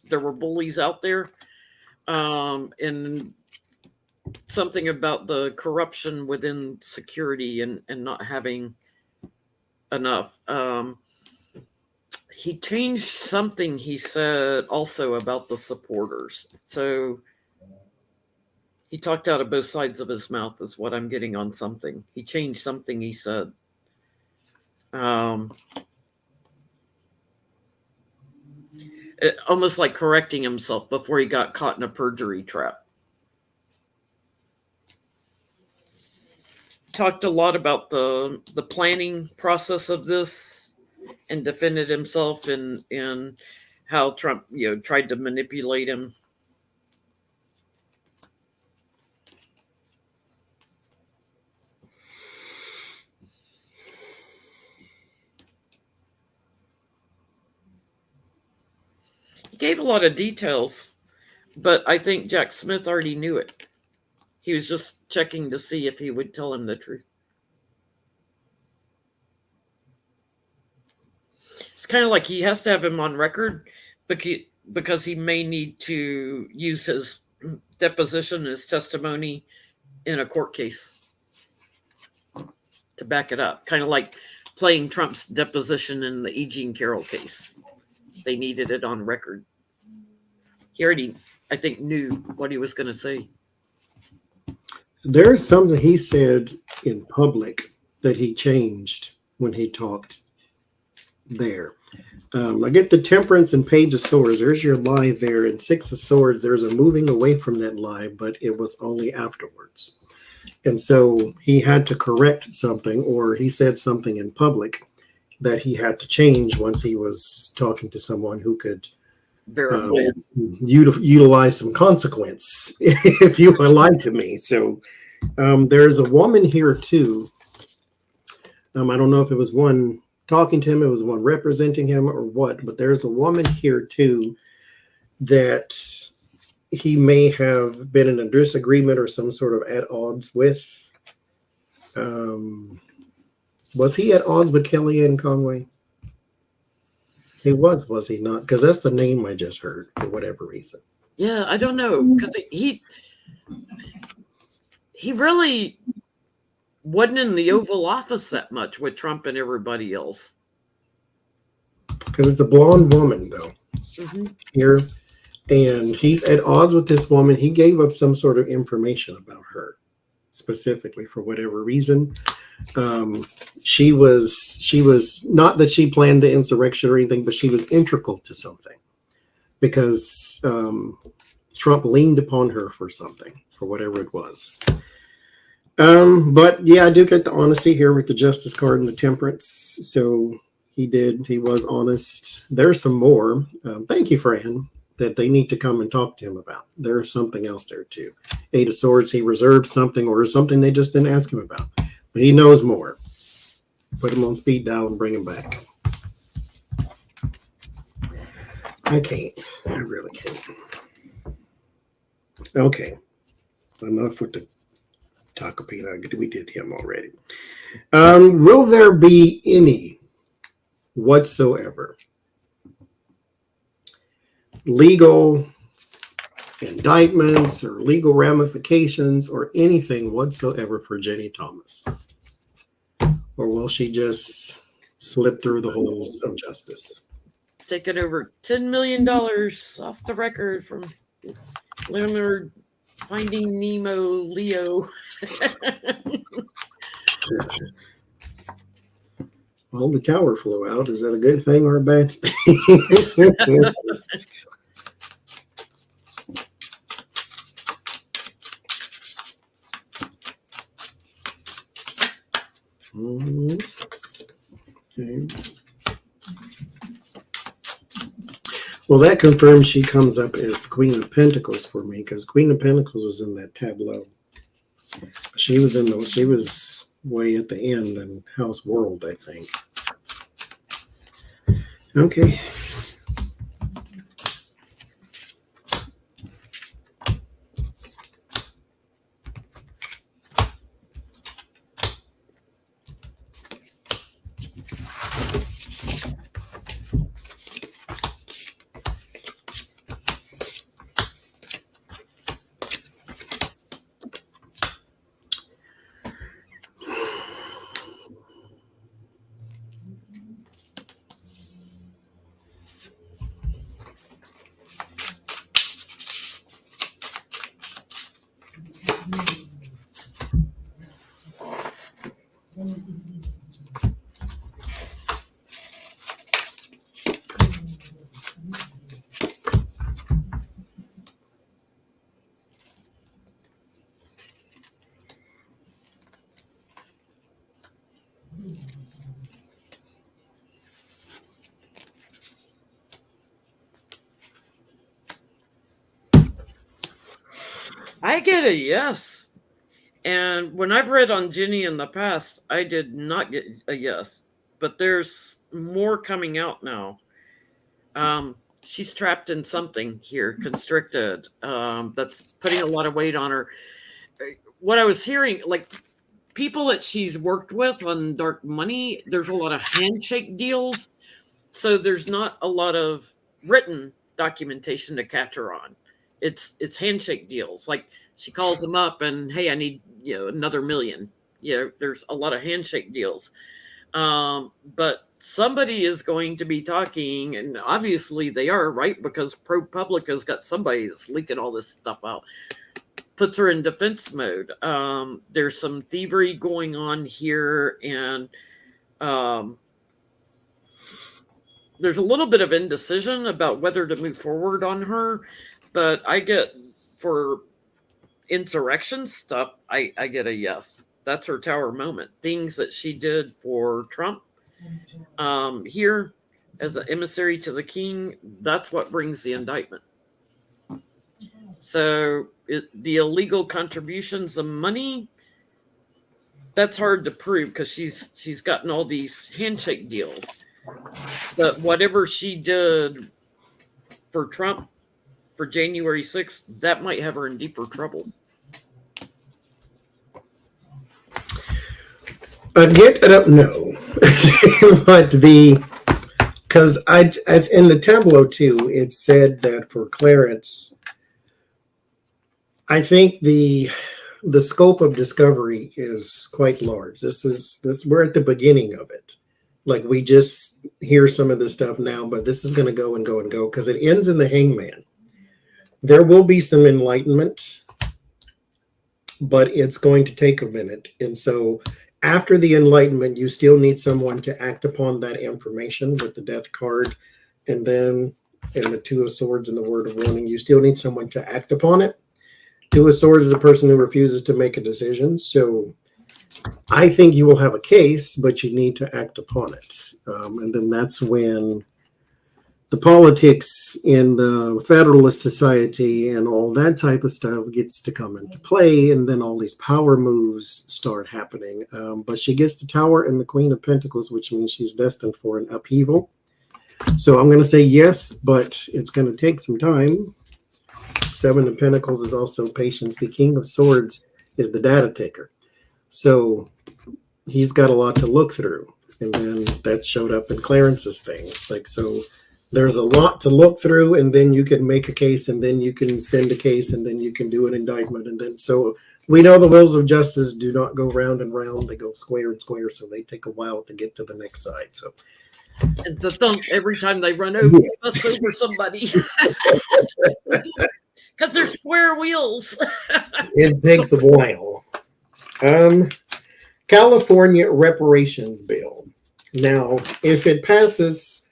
there were bullies out there, and something about the corruption within security and not having enough. He changed something he said also about the supporters. So he talked out of both sides of his mouth is what I'm getting on something. He changed something he said. Almost like correcting himself before he got caught in a perjury trap. Talked a lot about the planning process of this, and defended himself in how Trump, tried to manipulate him. He gave a lot of details, but I think Jack Smith already knew it. He was just checking to see if he would tell him the truth. It's kind of like he has to have him on record because he may need to use his deposition, his testimony in a court case to back it up. Kind of like playing Trump's deposition in the E. Jean Carroll case. They needed it on record. He already, I think, knew what he was going to say. There's something he said in public that he changed when he talked there. I get the Temperance and Page of Swords. There's your lie there. In Six of Swords, there's a moving away from that lie, but it was only afterwards. And so he had to correct something, or he said something in public that he had to change once he was talking to someone who could utilize some consequence if you lied to me. So there's a woman here too. I don't know if it was one talking to him, it was one representing him or what, but there's a woman here too that he may have been in a disagreement or some sort of at odds with. Was he at odds with Kellyanne Conway? He was he not? Because that's the name I just heard for whatever reason. Yeah, I don't know, because he really wasn't in the Oval Office that much with Trump and everybody else. Because it's a blonde woman, though, here. And he's at odds with this woman. He gave up some sort of information about her, specifically for whatever reason. She was not that she planned the insurrection or anything, but she was integral to something. Because Trump leaned upon her for something, for whatever it was. But yeah, I do get the honesty here with the Justice card and the Temperance. So he was honest. There's some more. Thank you, Fran, that they need to come and talk to him about. There's something else there too. Eight of Swords, he reserved something or something they just didn't ask him about. But he knows more. Put him on speed dial and bring him back. I can't. I really can't. Okay. Enough with the Tacopina. We did him already. Will there be any whatsoever legal indictments or legal ramifications or anything whatsoever for Ginny Thomas? Or will she just slip through the holes of justice? Taking over $10 million off the record from Leonard Finding Nemo Leo. Well, the tower flew out. Is that a good thing or a bad thing? Okay. Well, that confirms she comes up as Queen of Pentacles for me, because Queen of Pentacles was in that tableau. She was way at the end in House World, I think. Okay. I get a yes. And when I've read on Ginny in the past, I did not get a yes. But there's more coming out now. She's trapped in something here, constricted. That's putting a lot of weight on her. What I was hearing, like people that she's worked with on dark money, there's a lot of handshake deals. So there's not a lot of written documentation to catch her on. It's handshake deals. Like she calls them up and, hey, I need another $1 million. There's a lot of handshake deals. But somebody is going to be talking, and obviously they are, right? Because ProPublica's got somebody that's leaking all this stuff out. Puts her in defense mode. There's some thievery going on here, and there's a little bit of indecision about whether to move forward on her. But I get, for insurrection stuff, I get a yes. That's her tower moment. Things that she did for Trump here as an emissary to the king, that's what brings the indictment. So the illegal contributions of money, that's hard to prove because she's gotten all these handshake deals. But whatever she did for Trump for January 6th, that might have her in deeper trouble. No. But because I in the tableau too, it said that for Clarence, I think the scope of discovery is quite large. We're at the beginning of it. Like we just hear some of this stuff now, but this is going to go and go and go because it ends in the hangman. There will be some enlightenment, but it's going to take a minute. And so after the enlightenment, you still need someone to act upon that information with the death card. And then in the Two of Swords and the Word of Warning, you still need someone to act upon it. Two of Swords is a person who refuses to make a decision. So I think you will have a case, but you need to act upon it. And then that's when the politics in the Federalist Society and all that type of stuff gets to come into play. And then all these power moves start happening. But she gets the Tower and the Queen of Pentacles, which means she's destined for an upheaval. So I'm going to say yes, but it's going to take some time. Seven of Pentacles is also patience. The King of Swords is the data taker. So he's got a lot to look through. And then that showed up in Clarence's thing. It's like, so there's a lot to look through, and then you can make a case, and then you can send a case, and then you can do an indictment. And then, so we know the wheels of justice do not go round and round. They go square and square. So they take a while to get to the next side. So. And the thump every time they run over, bust over somebody. Because they're square wheels. It takes a while. California reparations bill. Now, if it passes,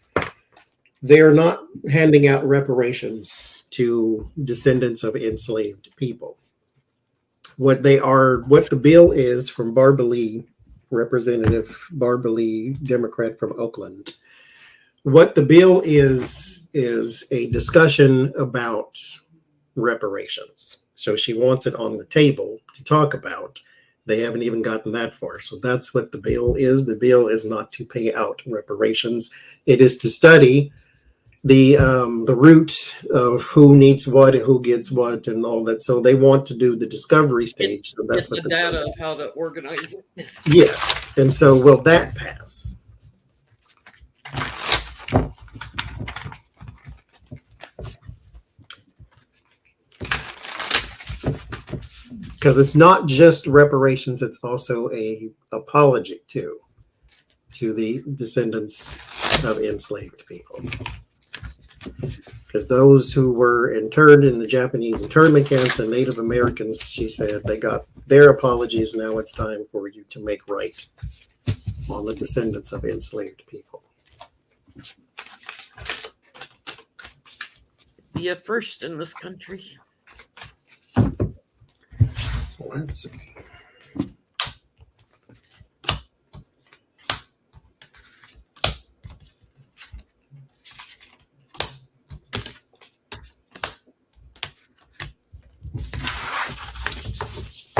they're not handing out reparations to descendants of enslaved people. What the bill is from Barbara Lee, Representative Barbara Lee, Democrat from Oakland. What the bill is a discussion about reparations. So she wants it on the table to talk about. They haven't even gotten that far. So that's what the bill is. The bill is not to pay out reparations. It is to study the root of who needs what and who gets what and all that. So they want to do the discovery stage. So that's what the data of how to organize it. Yes. And so will that pass? Because it's not just reparations, it's also a apology to the descendants of enslaved people. Because those who were interned in the Japanese internment camps and Native Americans, she said, they got their apologies. Now it's time for you to make right on the descendants of enslaved people. Be a first in this country. Let's see.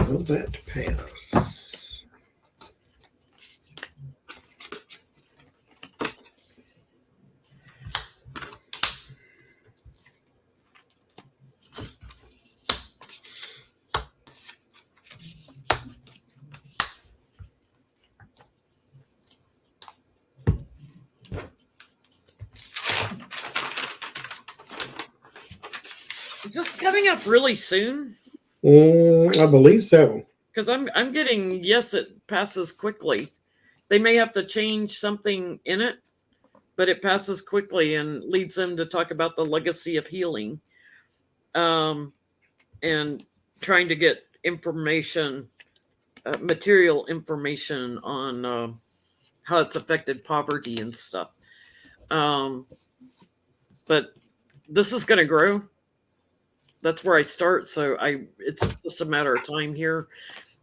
Will that pass? Is this coming up really soon? I believe so. Because I'm getting, yes, it passes quickly. They may have to change something in it, but it passes quickly and leads them to talk about the legacy of healing, and trying to get information, material information on how it's affected poverty and stuff. But this is going to grow. That's where I start. So it's just a matter of time here.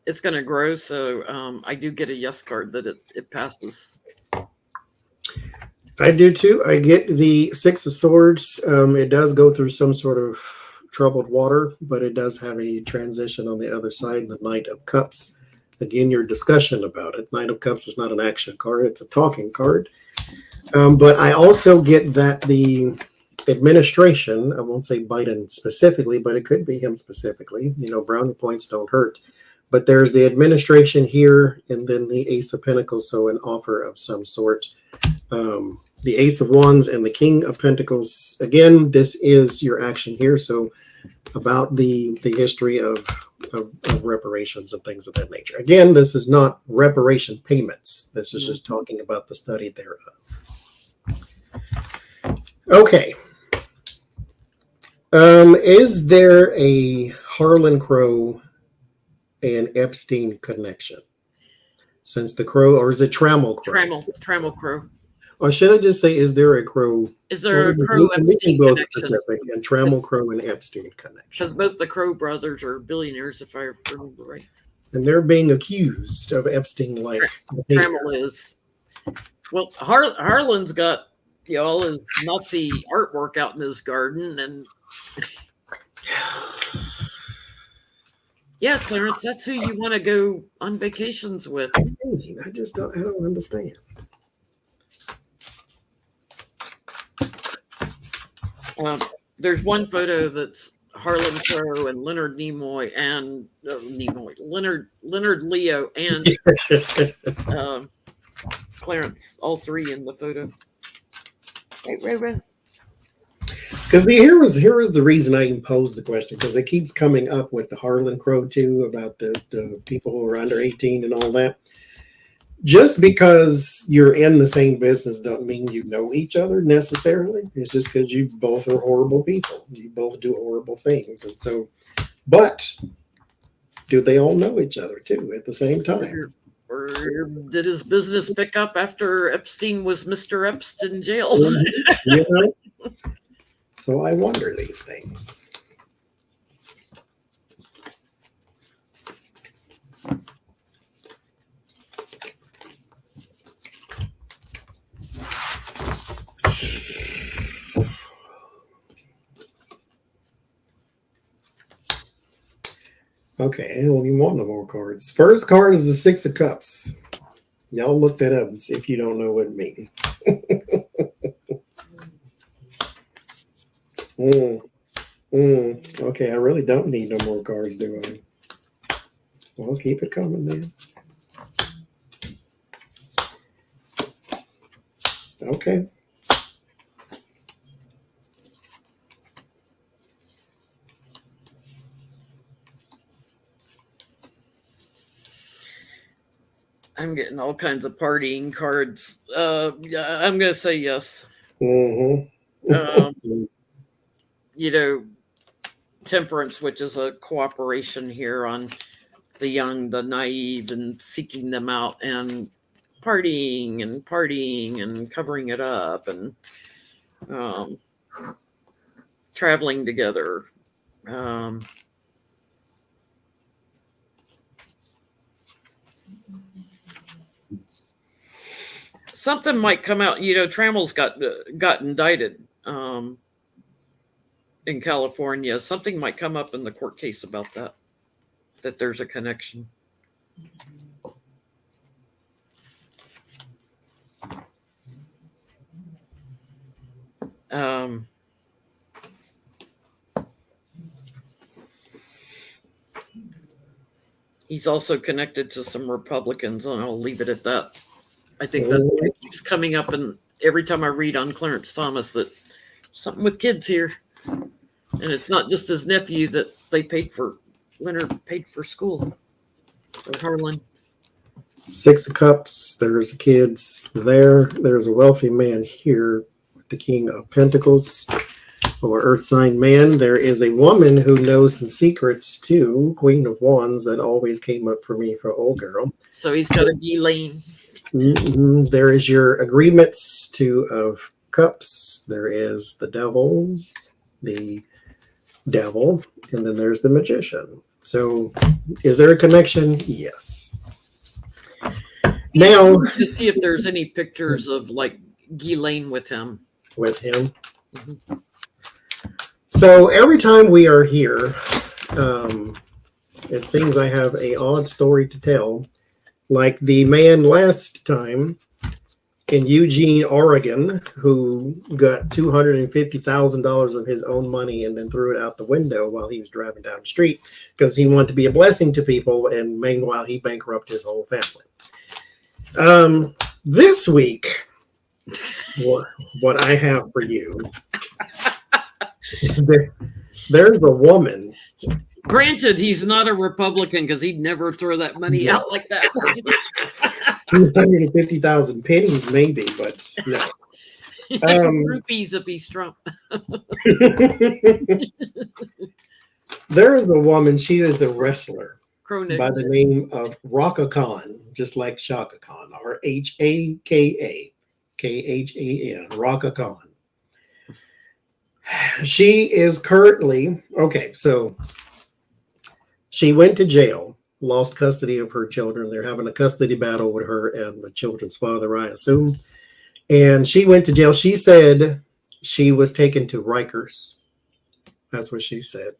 It's going to grow. So I do get a yes card that it passes. I do too. I get the Six of Swords. It does go through some sort of troubled water, but it does have a transition on the other side. The Knight of Cups. Again, your discussion about it. Knight of Cups is not an action card. It's a talking card. But I also get that the administration, I won't say Biden specifically, but it could be him specifically. You know, brownie points don't hurt. But there's the administration here and then the Ace of Pentacles, so an offer of some sort. The Ace of Wands and the King of Pentacles. Again, this is your action here. So about the history of reparations and things of that nature. Again, this is not reparation payments. This is just talking about the study thereof. Okay. Is there a Harlan Crow and Epstein connection? Since the crow, or is it Trammel Crow? Trammel Crow. Or should I just say, is there a crow? Is there a Crow Epstein connection? And Trammel Crow and Epstein connection. Because both the Crow brothers are billionaires, if I remember right. And they're being accused of Epstein-like. Trammel is. Well, Harlan's got all his Nazi artwork out in his garden, and yeah, Clarence, that's who you want to go on vacations with. I don't understand. There's one photo that's Harlan Crow and Leonard Nimoy and Leonard Leo and Clarence, all three in the photo. Right. Because here is the reason I even posed the question, because it keeps coming up with the Harlan Crow too, about the people who are under 18 and all that. Just because you're in the same business doesn't mean you know each other necessarily. It's just because you both are horrible people. You both do horrible things. And so, but do they all know each other too at the same time? Or did his business pick up after Epstein was Mr. Epstein jail? You know? So I wonder these things. Okay, I don't even want no more cards. First card is the Six of Cups. Y'all look that up if you don't know what it means. Okay, I really don't need no more cards, do I? Well, keep it coming then. Okay. I'm getting all kinds of partying cards. Yeah, I'm gonna say yes. Mm-hmm. You know, temperance, which is a cooperation here on the young, the naive, and seeking them out, and partying and covering it up, and traveling together. Something might come out. You know, Trammell's got indicted in California. Something might come up in the court case about that there's a connection. He's also connected to some Republicans, and I'll leave it at that. I think that keeps coming up, and every time I read on Clarence Thomas, that something with kids here, and it's not just his nephew that they paid for. Leonard paid for school. Or Harlan. Six of Cups. There's the kids there. There's a wealthy man here with the King of Pentacles, or Earth sign man. There is a woman who knows some secrets too. Queen of Wands, that always came up for me for old girl. So he's got a Ghislaine. Mm-hmm. There is your agreements, Two of Cups. There is the devil, and then there's the Magician. So is there a connection? Yes. Now, to see if there's any pictures of like Ghislaine with him. Mm-hmm. So every time we are here, it seems I have an odd story to tell. Like the man last time in Eugene, Oregon, who got $250,000 of his own money and then threw it out the window while he was driving down the street because he wanted to be a blessing to people, and meanwhile he bankrupted his whole family. This week, what I have for you, there's a woman. Granted, he's not a Republican because he'd never throw that money out like that. 250,000 pennies, maybe, but no. Rupees if he's Trump. There is a woman, she is a wrestler Cronix. by the name of Raka Khan, just like Shaka Khan, Rhaka, Khan, Raka Khan. She is currently, so she went to jail, lost custody of her children. They're having a custody battle with her and the children's father, I assume. And she went to jail. She said she was taken to Rikers. That's what she said.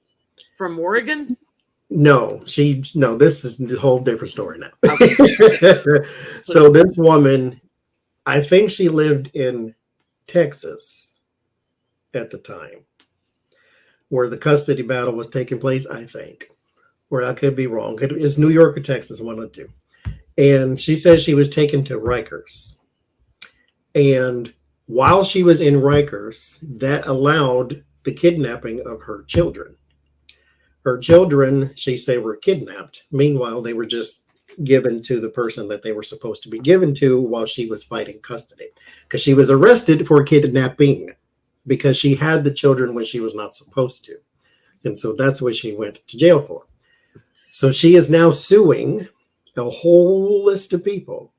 From Oregon? No, this is a whole different story now. Okay. So this woman, I think she lived in Texas at the time, where the custody battle was taking place, I think. Or I could be wrong. It's New York or Texas, one of the two. And she says she was taken to Rikers. And while she was in Rikers, that allowed the kidnapping of her children. Her children, she said, were kidnapped. Meanwhile, they were just given to the person that they were supposed to be given to while she was fighting custody. Because she was arrested for kidnapping because she had the children when she was not supposed to. And so that's what she went to jail for. So she is now suing a whole list of people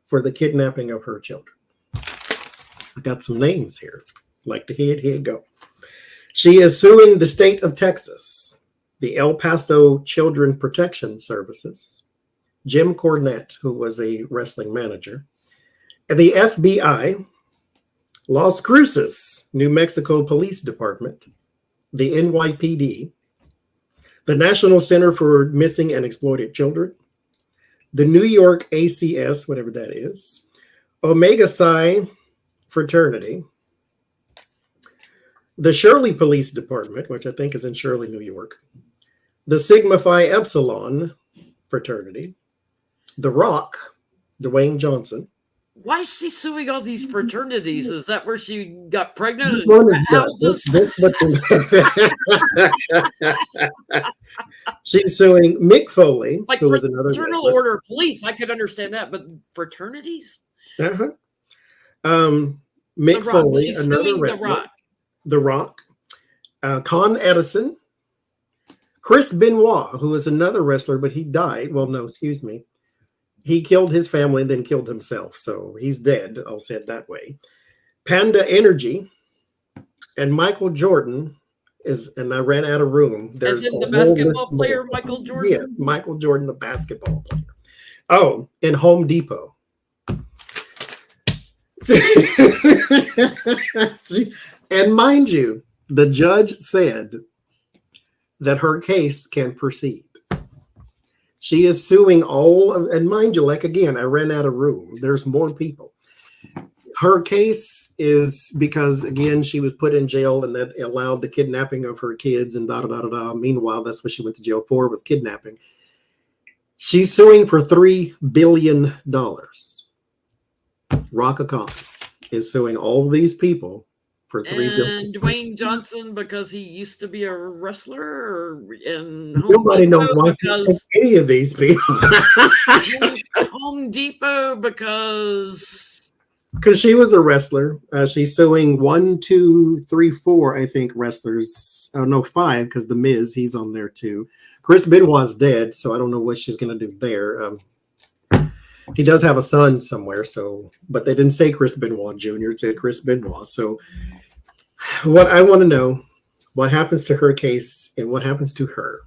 for the kidnapping of her children. I got some names here. Like to hear it go. She is suing the state of Texas, the El Paso Children Protection Services, Jim Cornette, who was a wrestling manager, and the FBI, Las Cruces, New Mexico Police Department, the NYPD, the National Center for Missing and Exploited Children, the New York ACS, whatever that is, Omega Psi Fraternity, the Shirley Police Department, which I think is in Shirley, New York, the Sigma Phi Epsilon Fraternity, The Rock, Dwayne Johnson. Why is she suing all these fraternities? Is that where she got pregnant? She's suing Mick Foley, like who was another fraternal order of police. I could understand that, but fraternities? Mick Foley, she's another suing wrestler. The Rock, Con Edison, Chris Benoit, who was another wrestler, but he died. Well, no, excuse me. He killed his family and then killed himself. So he's dead. I'll say it that way. Panda Energy and Michael Jordan is, and I ran out of room. There's the basketball player, Michael Jordan? Yes, Michael Jordan, the basketball player. Oh, and Home Depot. And mind you, the judge said that her case can proceed. She is suing all of, and mind you, like again, I ran out of room. There's more people. Her case is because, again, she was put in jail and that allowed the kidnapping of her kids and da-da-da-da-da. Meanwhile, that's what she went to jail for, was kidnapping. She's suing for $3 billion. Raka Khan is suing all these people for $3 billion. And Dwayne Johnson, because he used to be a wrestler, and nobody knows why any of these people. Home Depot because she was a wrestler. She's suing 1, 2, 3, 4, I think, wrestlers. Oh no, 5, because the Miz, he's on there too. Chris Benoit's dead, so I don't know what she's going to do there. He does have a son somewhere, so, but they didn't say Chris Benoit Jr., it said Chris Benoit. So what I want to know, what happens to her case and what happens to her,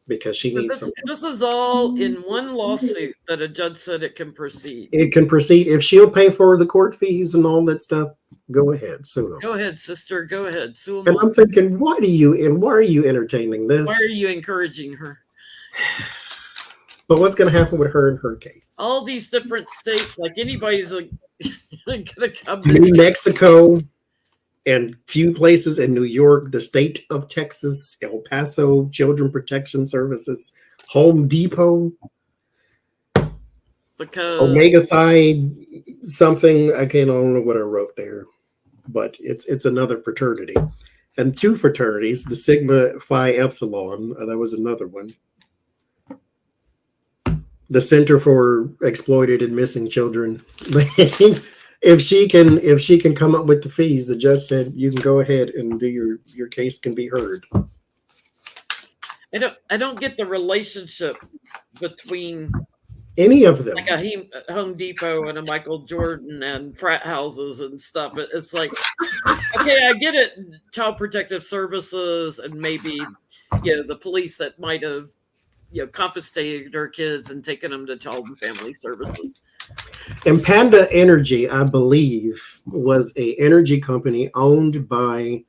because she needs some. This is all in one lawsuit that a judge said it can proceed. It can proceed. If she'll pay for the court fees and all that stuff, go ahead, sue them. Go ahead, sister, go ahead, sue them. And I'm thinking, why are you entertaining this? Why are you encouraging her? But what's going to happen with her in her case? All these different states, like anybody's going to come. New Mexico and few places in New York, the state of Texas, El Paso Children Protection Services, Home Depot, because Omega Psi something. I don't know what I wrote there, but it's another fraternity, and 2 fraternities, the Sigma Phi Epsilon. That was another one. The Center for Exploited and Missing Children. If she can come up with the fees, the judge said you can go ahead and do your case can be heard. I don't get the relationship between any of them, like a Home Depot and a Michael Jordan and frat houses and stuff. It's like, okay, I get it, Child Protective Services and maybe the police that might have confiscated her kids and taken them to Child and Family Services. And Panda Energy, I believe, was a energy company owned by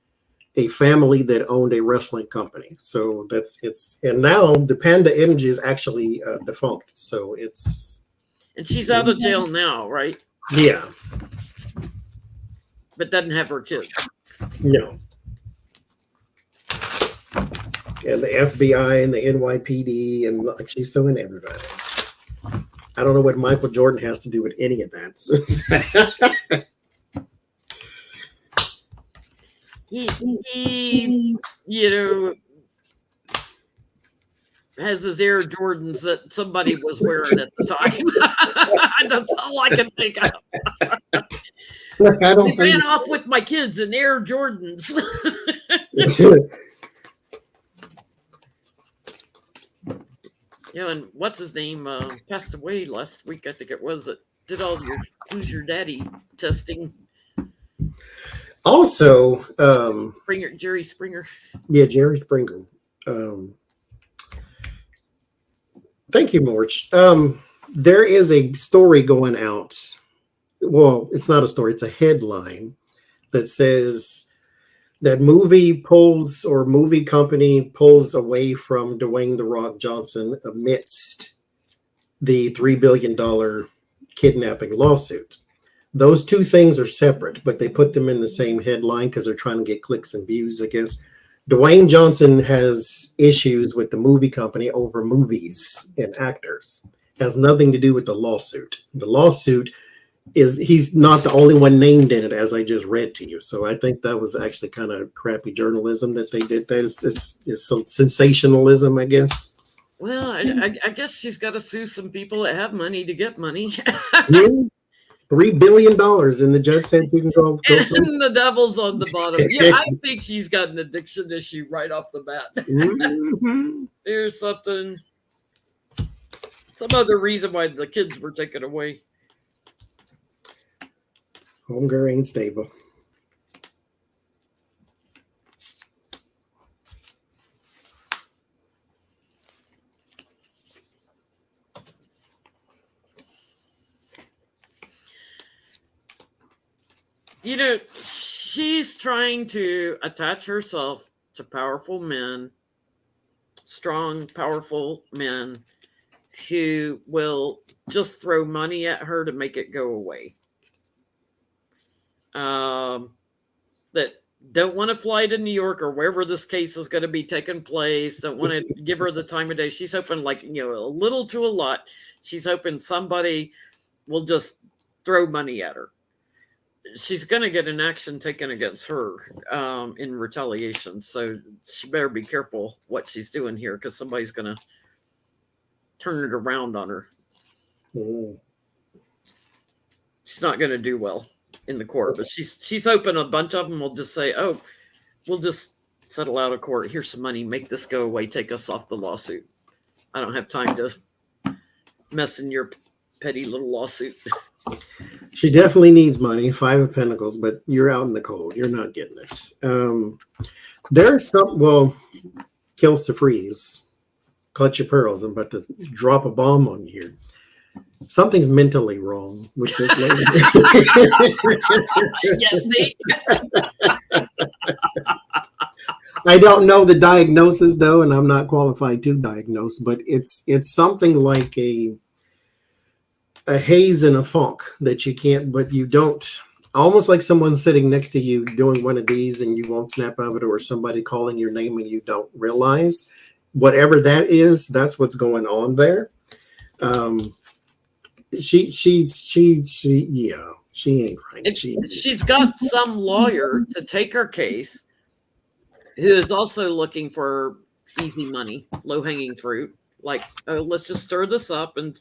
a family that owned a wrestling company. So and now the Panda Energy is actually defunct. So and she's out of jail now, right? Yeah. But doesn't have her kids. No. And the FBI and the NYPD, and she's suing everybody. I don't know what Michael Jordan has to do with any of that. he has his Air Jordans that somebody was wearing at the time. That's all I can think of. He ran off with my kids in Air Jordans. Yeah, and what's his name passed away last week. I think it was. It did all your Who's Your Daddy testing. Also, Jerry Springer. Yeah, Jerry Springer. Thank you, Morch. There is a story going out. Well, it's not a story, it's a headline that says that movie company pulls away from Dwayne "The Rock" Johnson amidst the $3 billion kidnapping lawsuit. Those two things are separate, but they put them in the same headline because they're trying to get clicks and views, I guess. Dwayne Johnson has issues with the movie company over movies and actors. It has nothing to do with the lawsuit. The lawsuit is, he's not the only one named in it, as I just read to you. So I think that was actually kind of crappy journalism that they did. That is some sensationalism, I guess. Well, I guess she's got to sue some people that have money to get money. Yeah. $3 billion, and the judge said you can go and the devil's on the bottom. Yeah, I think she's got an addiction issue right off the bat. Mm-hmm. There's some other reason why the kids were taken away. Homegirl ain't stable. You know, she's trying to attach herself to powerful men, strong, powerful men who will just throw money at her to make it go away. That don't want to fly to New York or wherever this case is going to be taking place. Don't want to give her the time of day. She's hoping, like, a little to a lot. She's hoping somebody will just throw money at her. She's going to get an action taken against her in retaliation. So she better be careful what she's doing here, because somebody's going to turn it around on her. Mm. She's not going to do well in the court, but she's hoping a bunch of them will just say, oh, we'll just settle out of court. Here's some money. Make this go away. Take us off the lawsuit. I don't have time to mess in your petty little lawsuit. She definitely needs money, 5 of Pentacles, but you're out in the cold. You're not getting it. There's some, kills to freeze, clutch your pearls. I'm about to drop a bomb on you here. Something's mentally wrong with this lady. I don't know the diagnosis, though, and I'm not qualified to diagnose, but it's something like a haze and a funk that you can't, but you don't, almost like someone sitting next to you doing one of these and you won't snap out of it, or somebody calling your name and you don't realize. Whatever that is, that's what's going on there. She ain't right. She's got some lawyer to take her case who is also looking for easy money, low-hanging fruit. Like, oh, let's just stir this up, and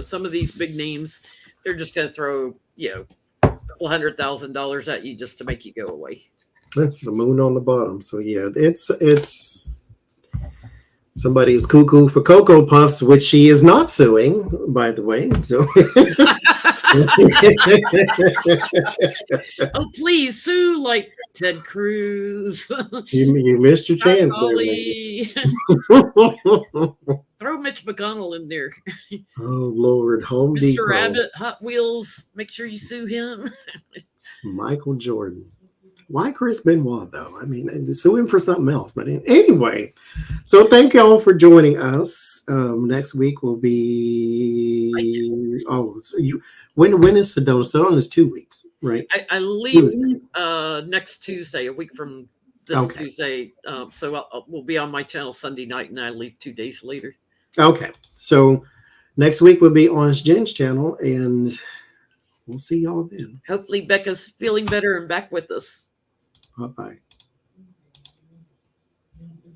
some of these big names, they're just going to throw $100,000 at you just to make you go away. The moon on the bottom. So yeah, it's somebody is cuckoo for Cocoa Puffs, which she is not suing, by the way. So oh, please sue like Ted Cruz. you missed your chance. Throw Mitch McConnell in there. Oh Lord, Home Mr. Depot. Abbott, Hot Wheels. Make sure you sue him. Michael Jordan. Why Chris Benoit, though? I mean, sue him for something else. But anyway, so thank you all for joining us. Next week will be when is Sedona? Sedona is 2 weeks, right? I leave next Tuesday, a week from this Tuesday. So we'll be on my channel Sunday night, and I leave 2 days later. Okay, so next week will be on Jen's channel, and we'll see y'all then. Hopefully Becca's feeling better and back with us. Bye-bye.